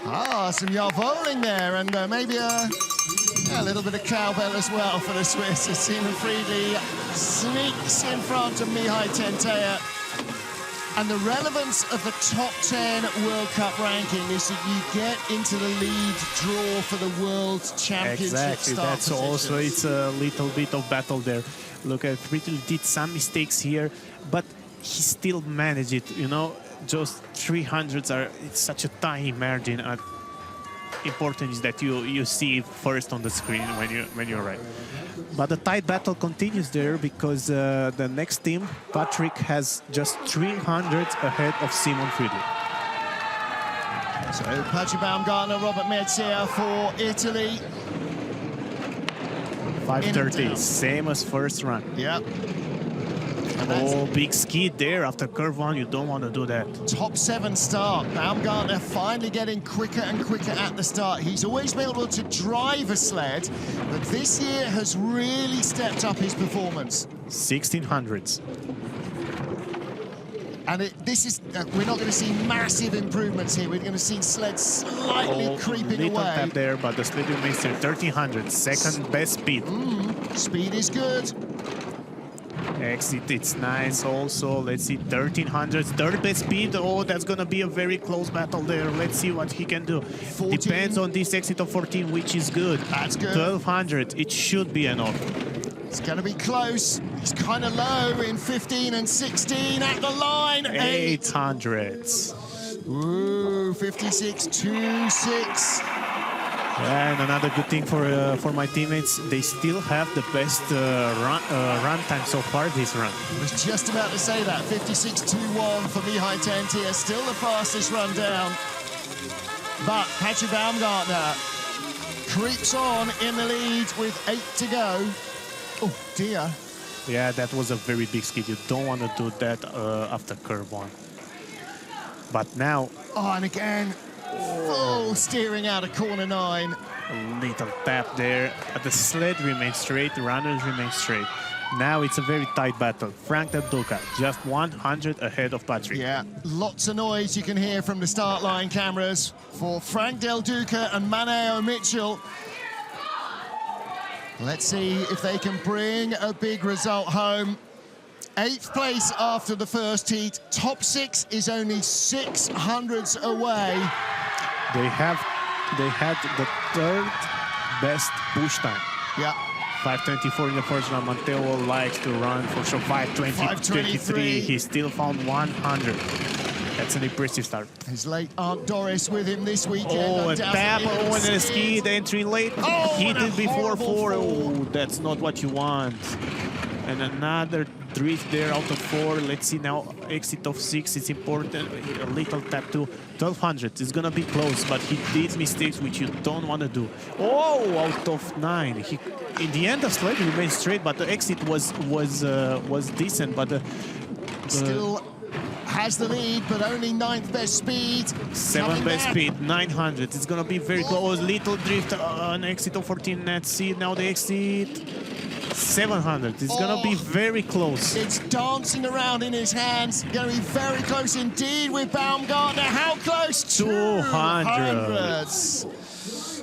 Speaker 5: Ah, some Yarvoling there, and maybe a little bit of cowbell as well for the Swiss. As Simon Friedli sneaks in front of Mihai Tentea. And the relevance of the top 10 World Cup ranking is that you get into the lead draw for the World Championship.
Speaker 6: Exactly,
Speaker 5: start
Speaker 6: that's
Speaker 5: positions.
Speaker 6: also, it's a little bit of battle there. Look at Friedli did some mistakes here, but he still managed it, you know. Just 300s it's such a tiny margin. Important is that you see it first on the screen when you're right. But the tight battle continues there, because the next team, Patrick, has just 300 ahead of Simon Friedli.
Speaker 5: So Patrick Baumgartner, Robert Metzger for Italy.
Speaker 6: 5:30, same as first run.
Speaker 5: Yep.
Speaker 6: Oh, big skid there after curve 1. You don't want to do that.
Speaker 5: Top 7 start. Baumgartner finally getting quicker and quicker at the start. He's always been able to drive a sled, but this year has really stepped up his performance.
Speaker 6: 1600s.
Speaker 5: And this is, we're not going to see massive improvements here. We're going to see sleds slightly creeping
Speaker 6: little
Speaker 5: away.
Speaker 6: tap there, but the sled remains there. 1300, second best speed.
Speaker 5: Speed is good.
Speaker 6: Exit, it's nice also. Let's see, 1300, third best speed. Oh, that's gonna be a very close battle there. Let's see what he can do.
Speaker 5: 14.
Speaker 6: Depends on this exit of 14, which is good.
Speaker 5: That's good.
Speaker 6: 1200, it should be enough.
Speaker 5: It's going to be close. He's kind of low in 15 and 16 at the line.
Speaker 6: 800s.
Speaker 5: Ooh, 56.26.
Speaker 6: And another good thing for my teammates, they still have the best run time so far this run.
Speaker 5: I was just about to say that. 56.21 for Mihai Tentia, still the fastest run down. But Patrick Baumgartner creeps on in the lead with 8 to go. Oh dear.
Speaker 6: Yeah, that was a very big skid. You don't want to do that after curve 1. But now...
Speaker 5: Oh, and again, full steering out of corner 9.
Speaker 6: A little tap there. But the sled remains straight, the runners remain straight. Now it's a very tight battle. Frank Del Duca, just 100 ahead of Patrick.
Speaker 5: Yeah, lots of noise you can hear from the start line cameras for Frank Del Duca and Maneo Mitchell. Let's see if they can bring a big result home. 8th place after the first heat. Top 6 is only 600s away.
Speaker 6: They had the 3rd best push time.
Speaker 5: Yeah.
Speaker 6: 5:24 in the first round. Matteo likes to run for sure. 5:23. He still found 100. That's an impressive start.
Speaker 5: His late Aunt Doris with him this weekend.
Speaker 6: Oh, a tap on the ski, the entry late.
Speaker 5: Oh,
Speaker 6: he did before 4.
Speaker 5: fall.
Speaker 6: Oh, that's not what you want. And another drift there out of 4. Let's see now, exit of 6. It's important. A little tap to 1200. It's gonna be close, but he did mistakes which you don't want to do. Oh, out of 9. He, in the end, the sled remained straight, but the exit was decent. But
Speaker 5: still has the lead, but only 9th best speed.
Speaker 6: 7th best speed, 900. It's gonna be very close. Little drift, an exit of 14. Let's see now the exit. 700. It's gonna be very close.
Speaker 5: It's dancing around in his hands. Gonna be very close indeed with Baumgartner. How close?
Speaker 6: 200s.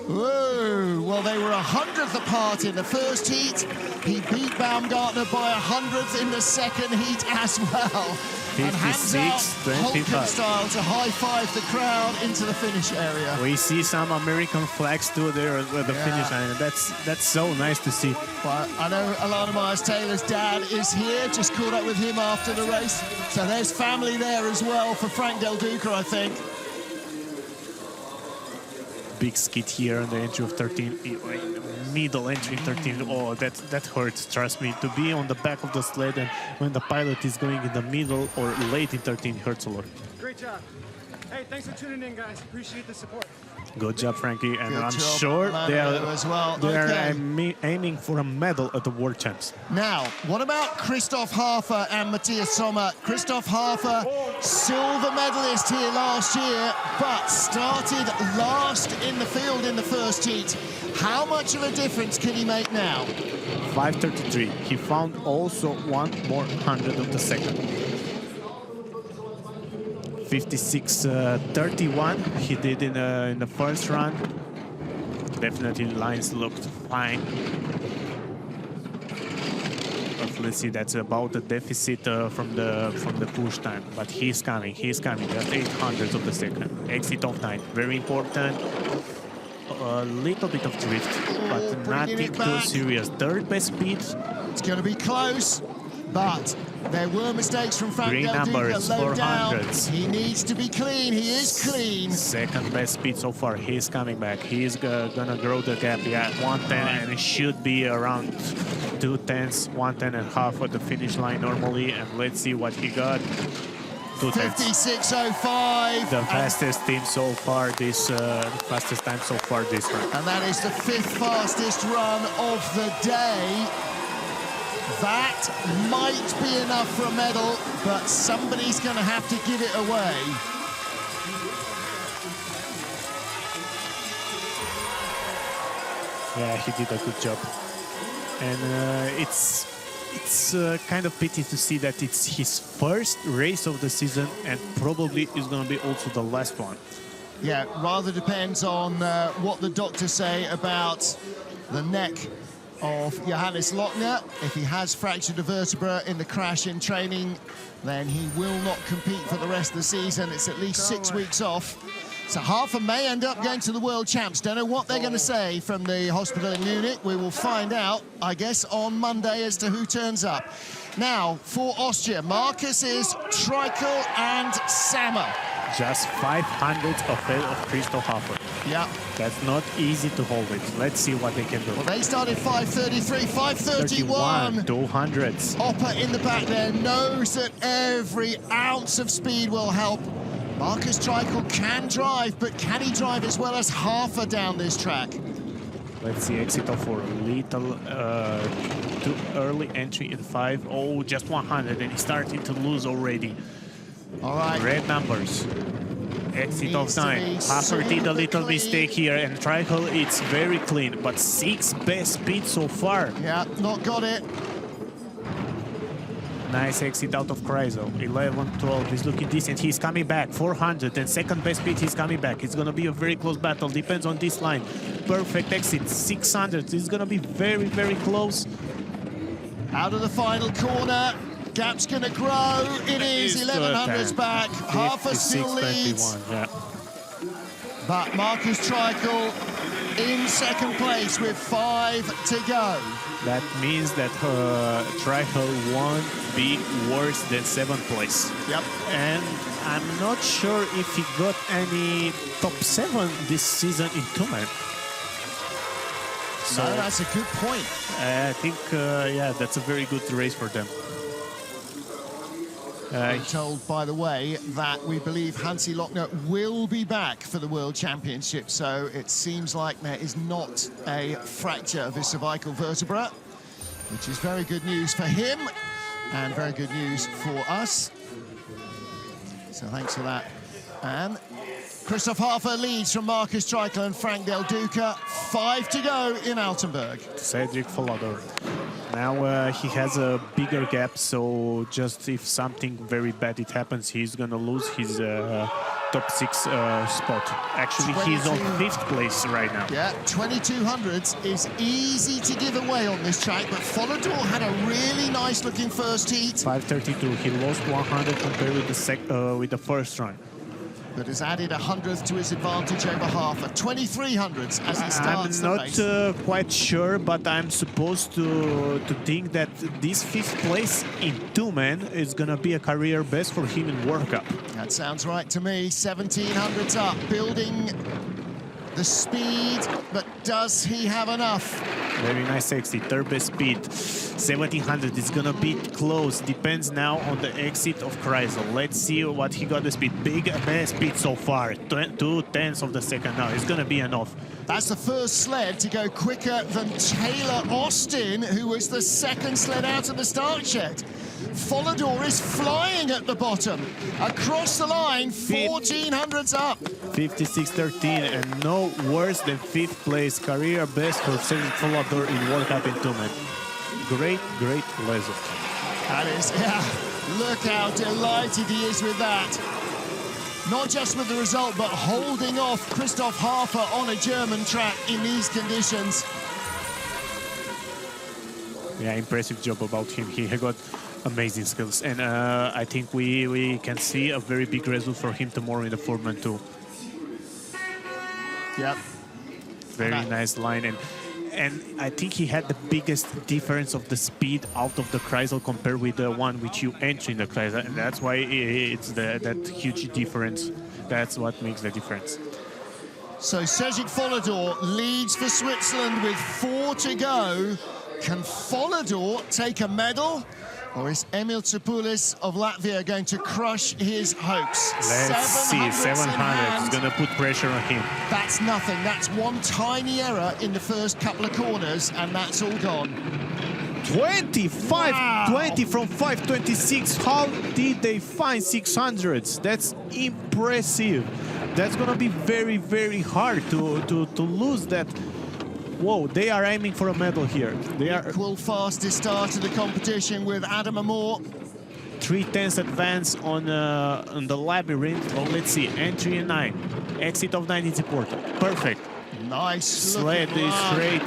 Speaker 5: Whoa. Well, they were 100th apart in the first heat. He beat Baumgartner by 100th in the second heat as well.
Speaker 6: 56-25
Speaker 5: style to high-five the crowd into the finish area.
Speaker 6: We see some American flags too there at the finish line. That's so nice to see.
Speaker 5: But I know Alana Myers-Taylor's dad is here, just caught up with him after the race. So there's family there as well for Frank Del Duca, I think.
Speaker 6: Big skid here on the entry of 13. Middle entry 13. Oh, that hurts, trust me. To be on the back of the sled and when the pilot is going in the middle or late in 13 hurts a lot.
Speaker 3: Great job. Hey, thanks for tuning in, guys. Appreciate the support.
Speaker 6: Good job, Frankie. And
Speaker 5: Good
Speaker 6: I'm
Speaker 5: job,
Speaker 6: sure they are,
Speaker 5: as well.
Speaker 6: aiming for a medal at the World Champs.
Speaker 5: Now, what about Christoph Hafer and Matthias Sommer? Christoph Hafer, silver medalist here last year, but started last in the field in the first heat. How much of a difference can he make now?
Speaker 6: 5:33. He found also 1 more 100 of the second. 56.31 he did in the first run. Definitely lines looked fine. But let's see, that's about the deficit from the push time. But he's coming, just 800 of the second. Exit of 9, very important. A little bit of drift, but nothing too serious. 3rd best speed.
Speaker 5: It's going to be close, but there were mistakes from Frank Del Duca.
Speaker 6: Green numbers, 400s.
Speaker 5: He needs to be clean. He is clean.
Speaker 6: 2nd best speed so far. He's coming back. He's gonna grow the gap. Yeah, 110, and it should be around 210s, 110.5 at the finish line normally. And let's see what he got.
Speaker 5: 56.05.
Speaker 6: The fastest team so far. Fastest time so far this run.
Speaker 5: And that is the 5th fastest run of the day. That might be enough for a medal, but somebody's going to have to give it away.
Speaker 6: Yeah, he did a good job. And it's kind of pity to see that it's his first race of the season and probably is going to be also the last one.
Speaker 5: Yeah, rather depends on what the doctors say about the neck of Johannes Lochner. If he has fractured a vertebra in the crash in training, then he will not compete for the rest of the season. It's at least 6 weeks off. So Harfer may end up going to the World Champs. Don't know what they're going to say from the hospital in Munich. We will find out, I guess, on Monday as to who turns up. Now, for Austria, Marcus is Treichel and Sammer.
Speaker 6: Just 500 ahead of Christoph Harfer.
Speaker 5: Yeah.
Speaker 6: That's not easy to hold it. Let's see what they can do.
Speaker 5: Well, they started 5:33, 5:31.
Speaker 6: 200s.
Speaker 5: Opper in the back there knows that every ounce of speed will help. Marcus Treichel can drive, but can he drive as well as Harfer down this track?
Speaker 6: Let's see, exit off for a little too early entry in 5. Oh, just 100, and he's starting to lose already.
Speaker 5: All right.
Speaker 6: Red numbers. Exit of 9. Harfer did a little mistake here, and Treichel, it's very clean, but 6 best speed so far.
Speaker 5: Yeah, not got it.
Speaker 6: Nice exit out of Kreisel. 11, 12, he's looking decent. He's coming back. 400, and second best speed, he's coming back. It's going to be a very close battle. Depends on this line. Perfect exit. 600. It's going to be very, very close.
Speaker 5: Out of the final corner. Gap's going to grow. It is 1100's back. Harfer still leads.
Speaker 6: Yeah.
Speaker 5: But Marcus Treichel in second place with 5 to go.
Speaker 6: That means that Treichel won't be worse than 7th place.
Speaker 5: Yep.
Speaker 6: And I'm not sure if he got any top 7 this season in two-man.
Speaker 5: So no, that's a good point.
Speaker 6: I think, yeah, that's a very good race for them.
Speaker 5: I'm told, by the way, that we believe Hansi Lochner will be back for the World Championship, so it seems like there is not a fracture of his cervical vertebra, which is very good news for him and very good news for us. So thanks for that. And Christoph Harfer leads from Marcus Treichel and Frank Del Duca. 5 to go in Altenberg.
Speaker 6: Cedric Follador. Now he has a bigger gap, so just if something very bad it happens, he's gonna lose his top 6 spot. Actually, he's on 5th place right now.
Speaker 5: Yeah, 2200s is easy to give away on this track, but Follador had a really nice looking first heat.
Speaker 6: 5:32. He lost 100 compared with the first run.
Speaker 5: But has added 100th to his advantage over Harfer. 2300s as he starts the race.
Speaker 6: I'm not quite sure, but I'm supposed to think that this 5th place in two-man is going to be a career best for him in Worldcup.
Speaker 5: That sounds right to me. 1700s up, building the speed, but does he have enough?
Speaker 6: Very nice exit, 3rd best speed. 1700 is gonna be close. Depends now on the exit of Kreisel. Let's see what he got the speed. Big best speed so far. 2/10 of the second now. It's gonna be enough.
Speaker 5: That's the first sled to go quicker than Taylor Austin, who was the second sled out of the start shed. Follador is flying at the bottom. Across the line, 1400s up.
Speaker 6: 56:13 and no worse than 5th place. Career best for Cedric Follador in World Cup in two-man. Great, great result.
Speaker 5: That is, yeah, look how delighted he is with that. Not just with the result, but holding off Christoph Harfer on a German track in these conditions.
Speaker 6: Yeah, impressive job about him. He got amazing skills, and I think we can see a very big result for him tomorrow in the 4x2.
Speaker 5: Yep.
Speaker 6: Very nice line, and I think he had the biggest difference of the speed out of the Kreisel compared with the one which you enter in the Kreisel, and that's why it's that huge difference. That's what makes the difference.
Speaker 5: So Cedric Follador leads for Switzerland with 4 to go. Can Follador take a medal? Or is Emil Tsipoulis of Latvia going to crush his hopes?
Speaker 6: Let's see, 700 is going to put pressure on him.
Speaker 5: That's nothing. That's one tiny error in the first couple of corners, and that's all gone.
Speaker 6: 25,
Speaker 5: wow.
Speaker 6: 20 from 526. How did they find 600s? That's impressive. That's going to be very, very hard to lose that. Whoa, they are aiming for a medal here. They are
Speaker 5: equal fastest start of the competition with Adam Amor.
Speaker 6: 3/10 advance on the labyrinth. Well, let's see. Entry in 9. Exit of 9 is important. Perfect.
Speaker 5: Nice.
Speaker 6: Sled is straight.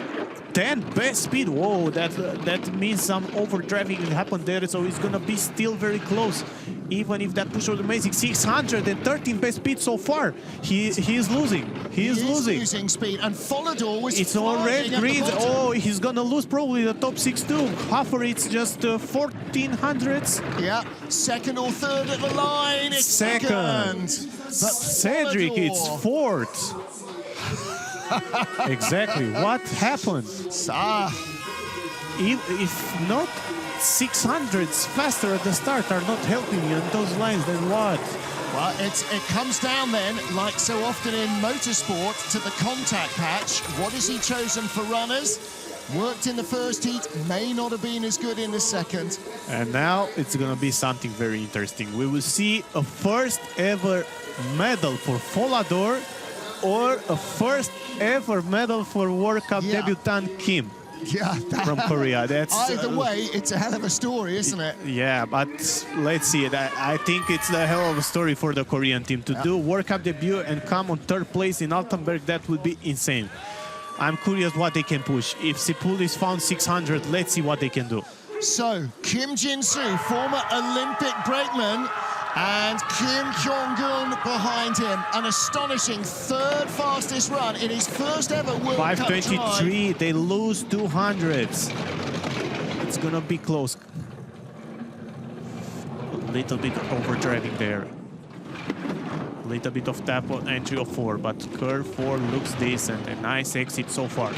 Speaker 6: 10 best speed. Whoa, that means some overdriving will happen there, so it's gonna be still very close. even if that push was amazing. 613 best speed so far. He is losing. He is losing
Speaker 5: speed, and Follador was
Speaker 6: it's all red, green. Oh, he's gonna lose probably the top 6 too. Hoffer, it's just 1400s.
Speaker 5: Yeah, second or third at the line. It's second. But
Speaker 6: Cedric, it's fourth. Exactly. What happened? If not 600s faster at the start are not helping you on those lines, then what?
Speaker 5: Well, it comes down then, like so often in motorsport, to the contact patch. What has he chosen for runners? Worked in the first heat, may not have been as good in the second.
Speaker 6: And now it's going to be something very interesting. We will see a first ever medal for Follador or a first ever medal for World Cup debutant Kim.
Speaker 5: Yeah,
Speaker 6: from Korea. That's
Speaker 5: either way, it's a hell of a story, isn't it?
Speaker 6: Yeah, but let's see. I think it's a hell of a story for the Korean team to do World Cup debut and come on 3rd place in Altenberg. That would be insane. I'm curious what they can push. If Sipul is found 600, let's see what they can do.
Speaker 5: So, Kim Jin-soo, former Olympic brakeman, and Kim Kyung-gun behind him. An astonishing 3rd fastest run in his first ever World Cup
Speaker 6: 5:23, they lose 200s. It's gonna be close. A little bit of overdriving there. A little bit of tap on entry of 4, but curve 4 looks decent. A nice exit so far.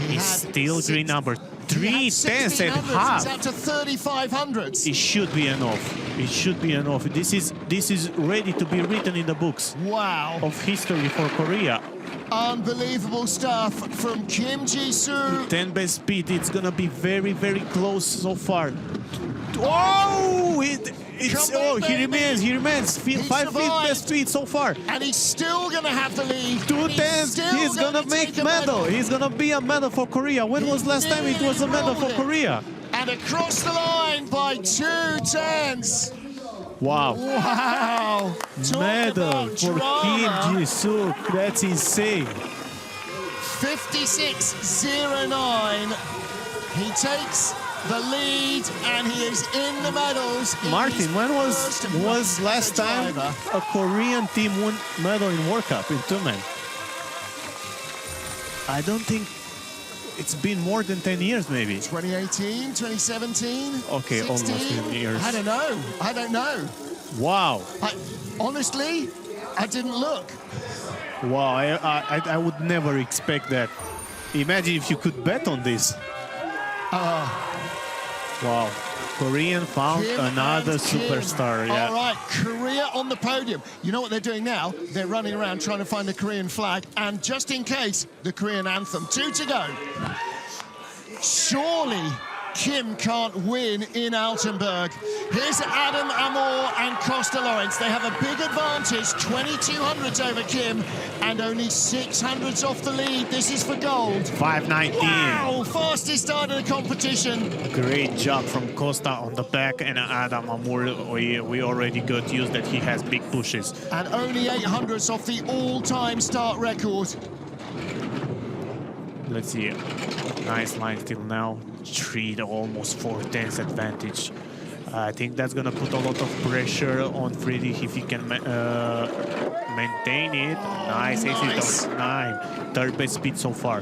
Speaker 6: He's still green number. 3/10 and half.
Speaker 5: He's up to 3500s.
Speaker 6: It should be enough. It should be enough. This is ready to be written in the books.
Speaker 5: Wow.
Speaker 6: Of history for Korea.
Speaker 5: Unbelievable stuff from Kim Ji-soo.
Speaker 6: 10 best speed. It's gonna be very, very close so far. Oh! He remains. 5 best speed so far.
Speaker 5: And he's still gonna have the lead.
Speaker 6: 2/10. He's gonna make medal. He's gonna be a medal for Korea. When was last time it was a medal for Korea?
Speaker 5: And across the line by 2/10.
Speaker 6: Wow.
Speaker 5: Wow.
Speaker 6: Medal for Kim Ji-soo. That's insane.
Speaker 5: 56.09. He takes the lead, and he is in the medals.
Speaker 6: Martin, when was last time a Korean team won medal in World Cup in 2-man? I don't think it's been more than 10 years, maybe.
Speaker 5: 2018, 2017.
Speaker 6: Okay,
Speaker 5: 16?
Speaker 6: almost 10 years.
Speaker 5: I don't know.
Speaker 6: Wow.
Speaker 5: Honestly, I didn't look.
Speaker 6: Wow, I would never expect that. Imagine if you could bet on this. Wow, Korean found another superstar. Yeah.
Speaker 5: All right, Korea on the podium. You know what they're doing now? They're running around trying to find the Korean flag, and just in case, the Korean anthem. 2 to go. Surely Kim can't win in Altenberg. Here's Adam Amor and Costa Lawrence. They have a big advantage, 2200s over Kim, and only 600s off the lead. This is for gold.
Speaker 6: 5:19.
Speaker 5: Wow, fastest start of the competition.
Speaker 6: Great job from Costa on the back, and Adam Amor, we already got used that he has big pushes.
Speaker 5: And only 800s off the all-time start record.
Speaker 6: Let's see. Nice line till now. 3 to almost 4/10 advantage. I think that's gonna put a lot of pressure on Friedrich if he can maintain it. Nice exit of 9. 3rd best speed so far.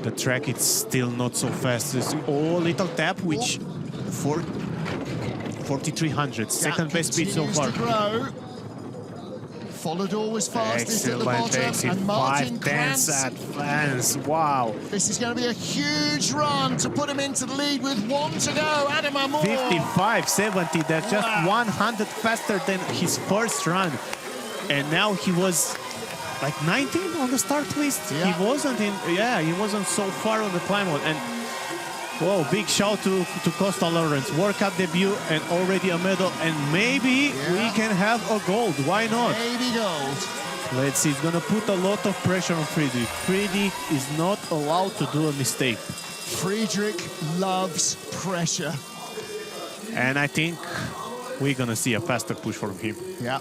Speaker 6: The track is still not so fast. Little tap, which 4,300. 2nd best speed so far.
Speaker 5: Follador was fastest at the bottom,
Speaker 6: exit,
Speaker 5: and Martin
Speaker 6: 5/10 advance. Wow.
Speaker 5: This is going to be a huge run to put him into the lead with 1 to go. Adam Amor.
Speaker 6: 55.70. That's just 100 faster than his first run. And now he was like 19 on the start list.
Speaker 5: Yeah.
Speaker 6: He wasn't so far on the climb mode. And whoa, big shout to Costa Lawrence. World Cup debut and already a medal. And maybe we can have a gold. Why not?
Speaker 5: Maybe gold.
Speaker 6: Let's see. It's going to put a lot of pressure on Friedrich. Friedrich is not allowed to do a mistake.
Speaker 5: Friedrich loves pressure.
Speaker 6: And I think we're going to see a faster push from him.
Speaker 5: Yeah.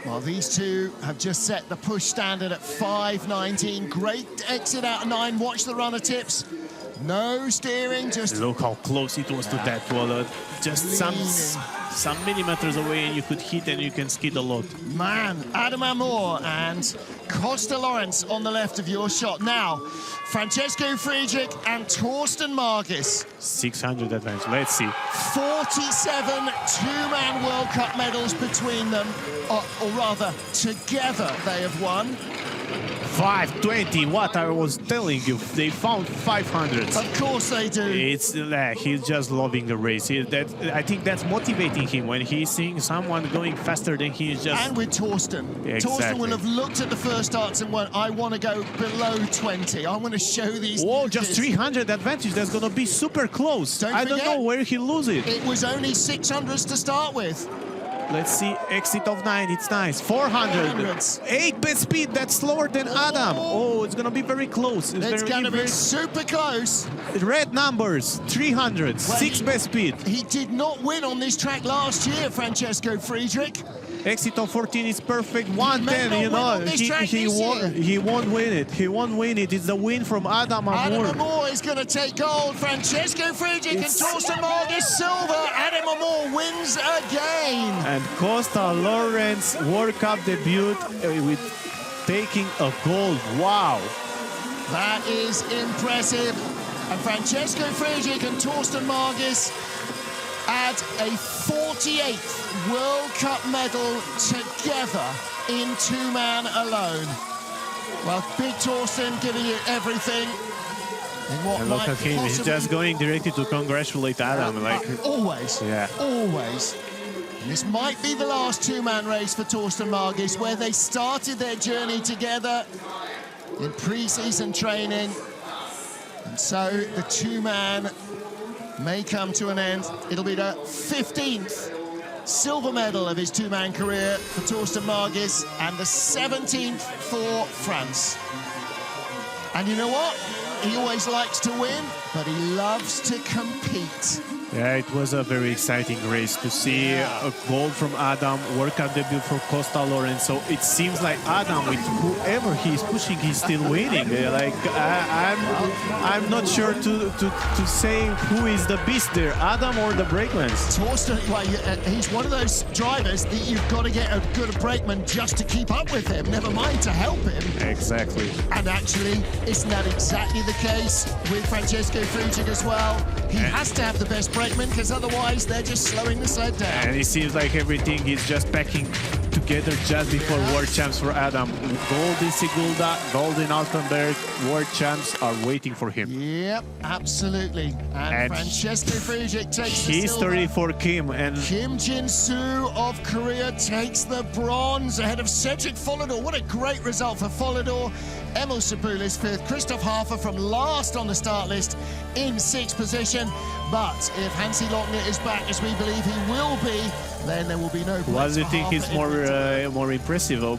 Speaker 5: Well, these two have just set the push standard at 5:19. Great exit out of 9. Watch the runner tips. No steering, just...
Speaker 6: Look how close it was to that wall. just some millimeters away and you could hit and you can skid a lot.
Speaker 5: Man, Adam Amor and Costa Lawrence on the left of your shot. Now, Francesco Friedrich and Torsten Margis.
Speaker 6: 600 advantage, let's see.
Speaker 5: 47 two-man World Cup medals between them, or rather, together they have won.
Speaker 6: 520, what I was telling you, they found 500.
Speaker 5: Of course they do.
Speaker 6: It's he's just loving the race. I think that's motivating him when he's seeing someone going faster than he is just.
Speaker 5: And with Torsten.
Speaker 6: Exactly.
Speaker 5: Torsten will have looked at the first starts and went, I want to go below 20. I want to show these.
Speaker 6: Whoa, just 300 advantage. That's going to be super close. I don't know where he lose it.
Speaker 5: It was only 600s to start with.
Speaker 6: Let's see, exit of 9, it's nice. 400. 8 best speed, that's slower than Adam. Oh, it's gonna be very close.
Speaker 5: It's gonna be super close.
Speaker 6: Red numbers, 300, well, 6 best speed.
Speaker 5: He did not win on this track last year, Francesco Friedrich.
Speaker 6: Exit of 14 is perfect. 110, you know, he won't win it. He won't win it. It's the win from Adam Amor.
Speaker 5: Adam Amor is going to take gold. Francesco Friedrich and Torsten Margis silver. Adam Amor wins again.
Speaker 6: And Costa Lawrence World Cup debut with taking a gold. Wow.
Speaker 5: That is impressive. And Francesco Friedrich and Torsten Margis add a 48th World Cup medal together in two-man alone. Well, big Torsten giving it everything.
Speaker 6: And look at him, he's just going directly to congratulate Adam.
Speaker 5: Always,
Speaker 6: yeah.
Speaker 5: Always. And this might be the last two-man race for Torsten Margis, where they started their journey together in pre-season training. And so the two-man may come to an end. It'll be the 15th silver medal of his two-man career for Torsten Margis and the 17th for France. And you know what? He always likes to win, but he loves to compete.
Speaker 6: Yeah, it was a very exciting race to see a gold from Adam, World Cup debut for Costa Lawrence. So it seems like Adam, with whoever he's pushing, he's still winning. I'm not sure to say who is the beast there, Adam or the brakeman's.
Speaker 5: Torsten, well, he's one of those drivers that you've got to get a good brakeman just to keep up with him, never mind to help him.
Speaker 6: Exactly.
Speaker 5: And actually, isn't that exactly the case with Francesco Friedrich as well? He has to have the best brakeman, because otherwise they're just slowing the sled down.
Speaker 6: And it seems like everything is just packing together just before World Champs for Adam. Gold in Sigulda, gold in Altenberg. World Champs are waiting for him.
Speaker 5: Yep, absolutely. And Francesco Friedrich takes the
Speaker 6: history
Speaker 5: silver.
Speaker 6: For Kim. And
Speaker 5: Kim Jin-soo of Korea takes the bronze ahead of Cedric Follador. What a great result for Follador. Emil Sabulis 5th. Christoph Hafer from last on the start list in 6th position. But if Hansi Lochner is back, as we believe he will be, then there will be no.
Speaker 6: What do you think is more impressive? A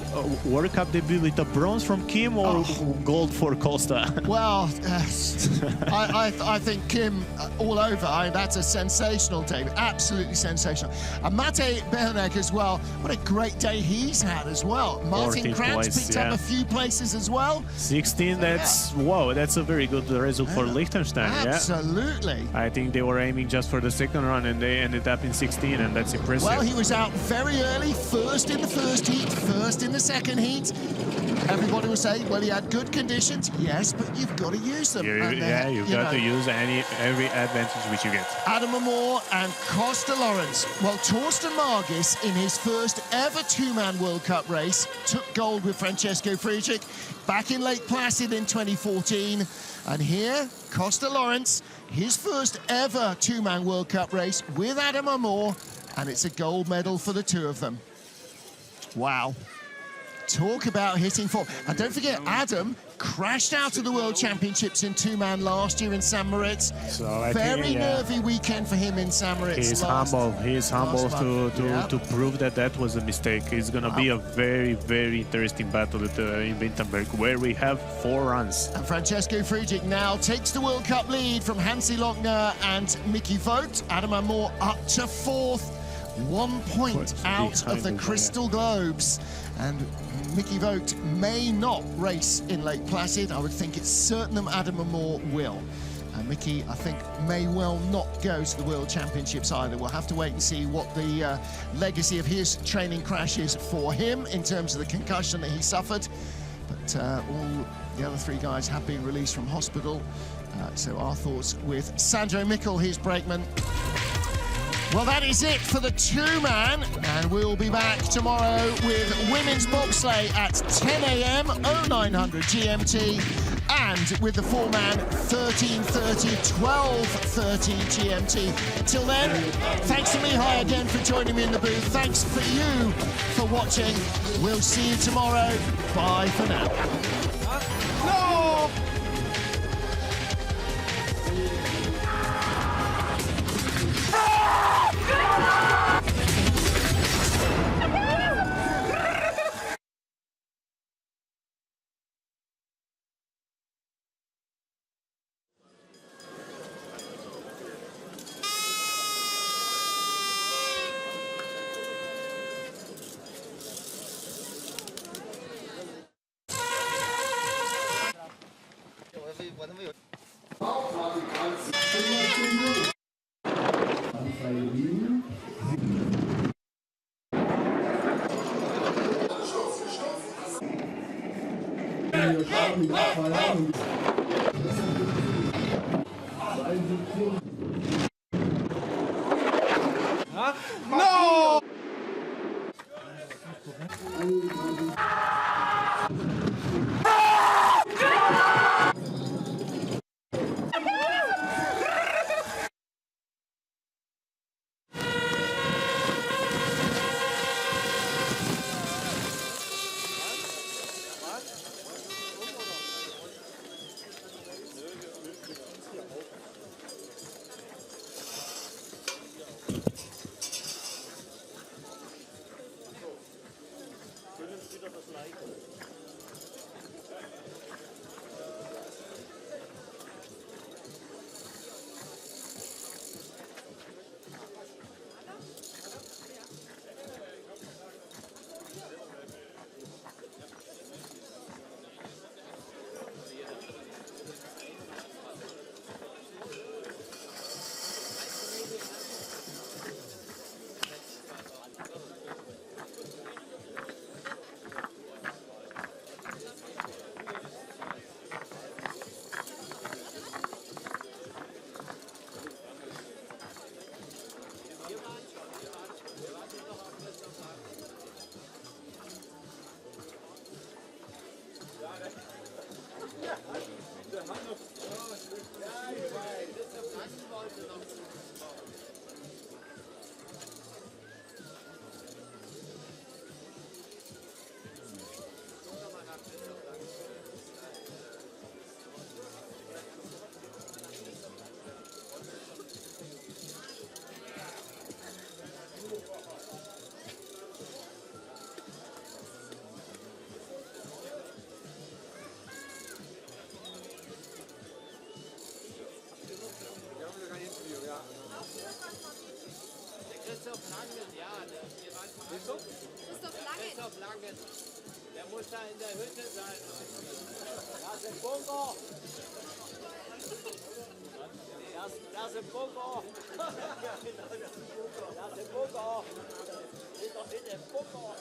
Speaker 6: World Cup debut with a bronze from Kim or gold for Costa?
Speaker 5: Well, I think Kim all over. That's a sensational day, absolutely sensational. And Mate Behonek as well. What a great day he's had as well. Martin Krantz picked up a few places as well.
Speaker 6: 16. That's wow. That's a very good result for Liechtenstein.
Speaker 5: Absolutely.
Speaker 6: Yeah? I think they were aiming just for the second run, and they ended up in 16, and that's impressive.
Speaker 5: Well, he was out very early, first in the first heat, first in the second heat. Everybody will say, well, he had good conditions. Yes, but you've got to use them.
Speaker 6: You've got to use every advantage which you get.
Speaker 5: Adam Amor and Costa Lawrence. Well, Torsten Margis, in his first ever two-man World Cup race, took gold with Francesco Friedrich back in Lake Placid in 2014. And here, Costa Lawrence, his first ever two-man World Cup race with Adam Amor, and it's a gold medal for the two of them. Wow. Talk about hitting form. And don't forget, Adam crashed out of the World Championships in two-man last year in St. Moritz.
Speaker 6: So
Speaker 5: Very nervy weekend for him in St. Moritz.
Speaker 6: He's humble. He's humble to prove that was a mistake. It's going to be a very, very interesting battle in Winterberg, where we have 4 runs.
Speaker 5: And Francesco Friedrich now takes the World Cup lead from Hansi Lochner and Mickey Vogt. Adam Amor up to 4th, 1 point out of the Crystal Globes. And Mickey Vogt may not race in Lake Placid. I would think it's certain that Adam Amor will. Mickey, I think, may well not go to the World Championships either. We'll have to wait and see what the legacy of his training crash is for him in terms of the concussion that he suffered. But all the other three guys have been released from hospital. So our thoughts with Sandro Mikkel, his brakeman. Well, that is it for the two-man, and we'll be back tomorrow with women's bobsleigh at 10 a.m. 0900 GMT, and with the four-man 13:30, 12:30 GMT. Till then, thanks to Mihai again for joining me in the booth. Thanks for you for watching. We'll see you tomorrow. Bye for now. No!
Speaker 3: No!
Speaker 7: Christoph Langen. Der muss da in der Hütte sein. Da ist ein Bunker. Da ist ein Bunker. Da ist ein Bunker. Steht doch in dem Bunker.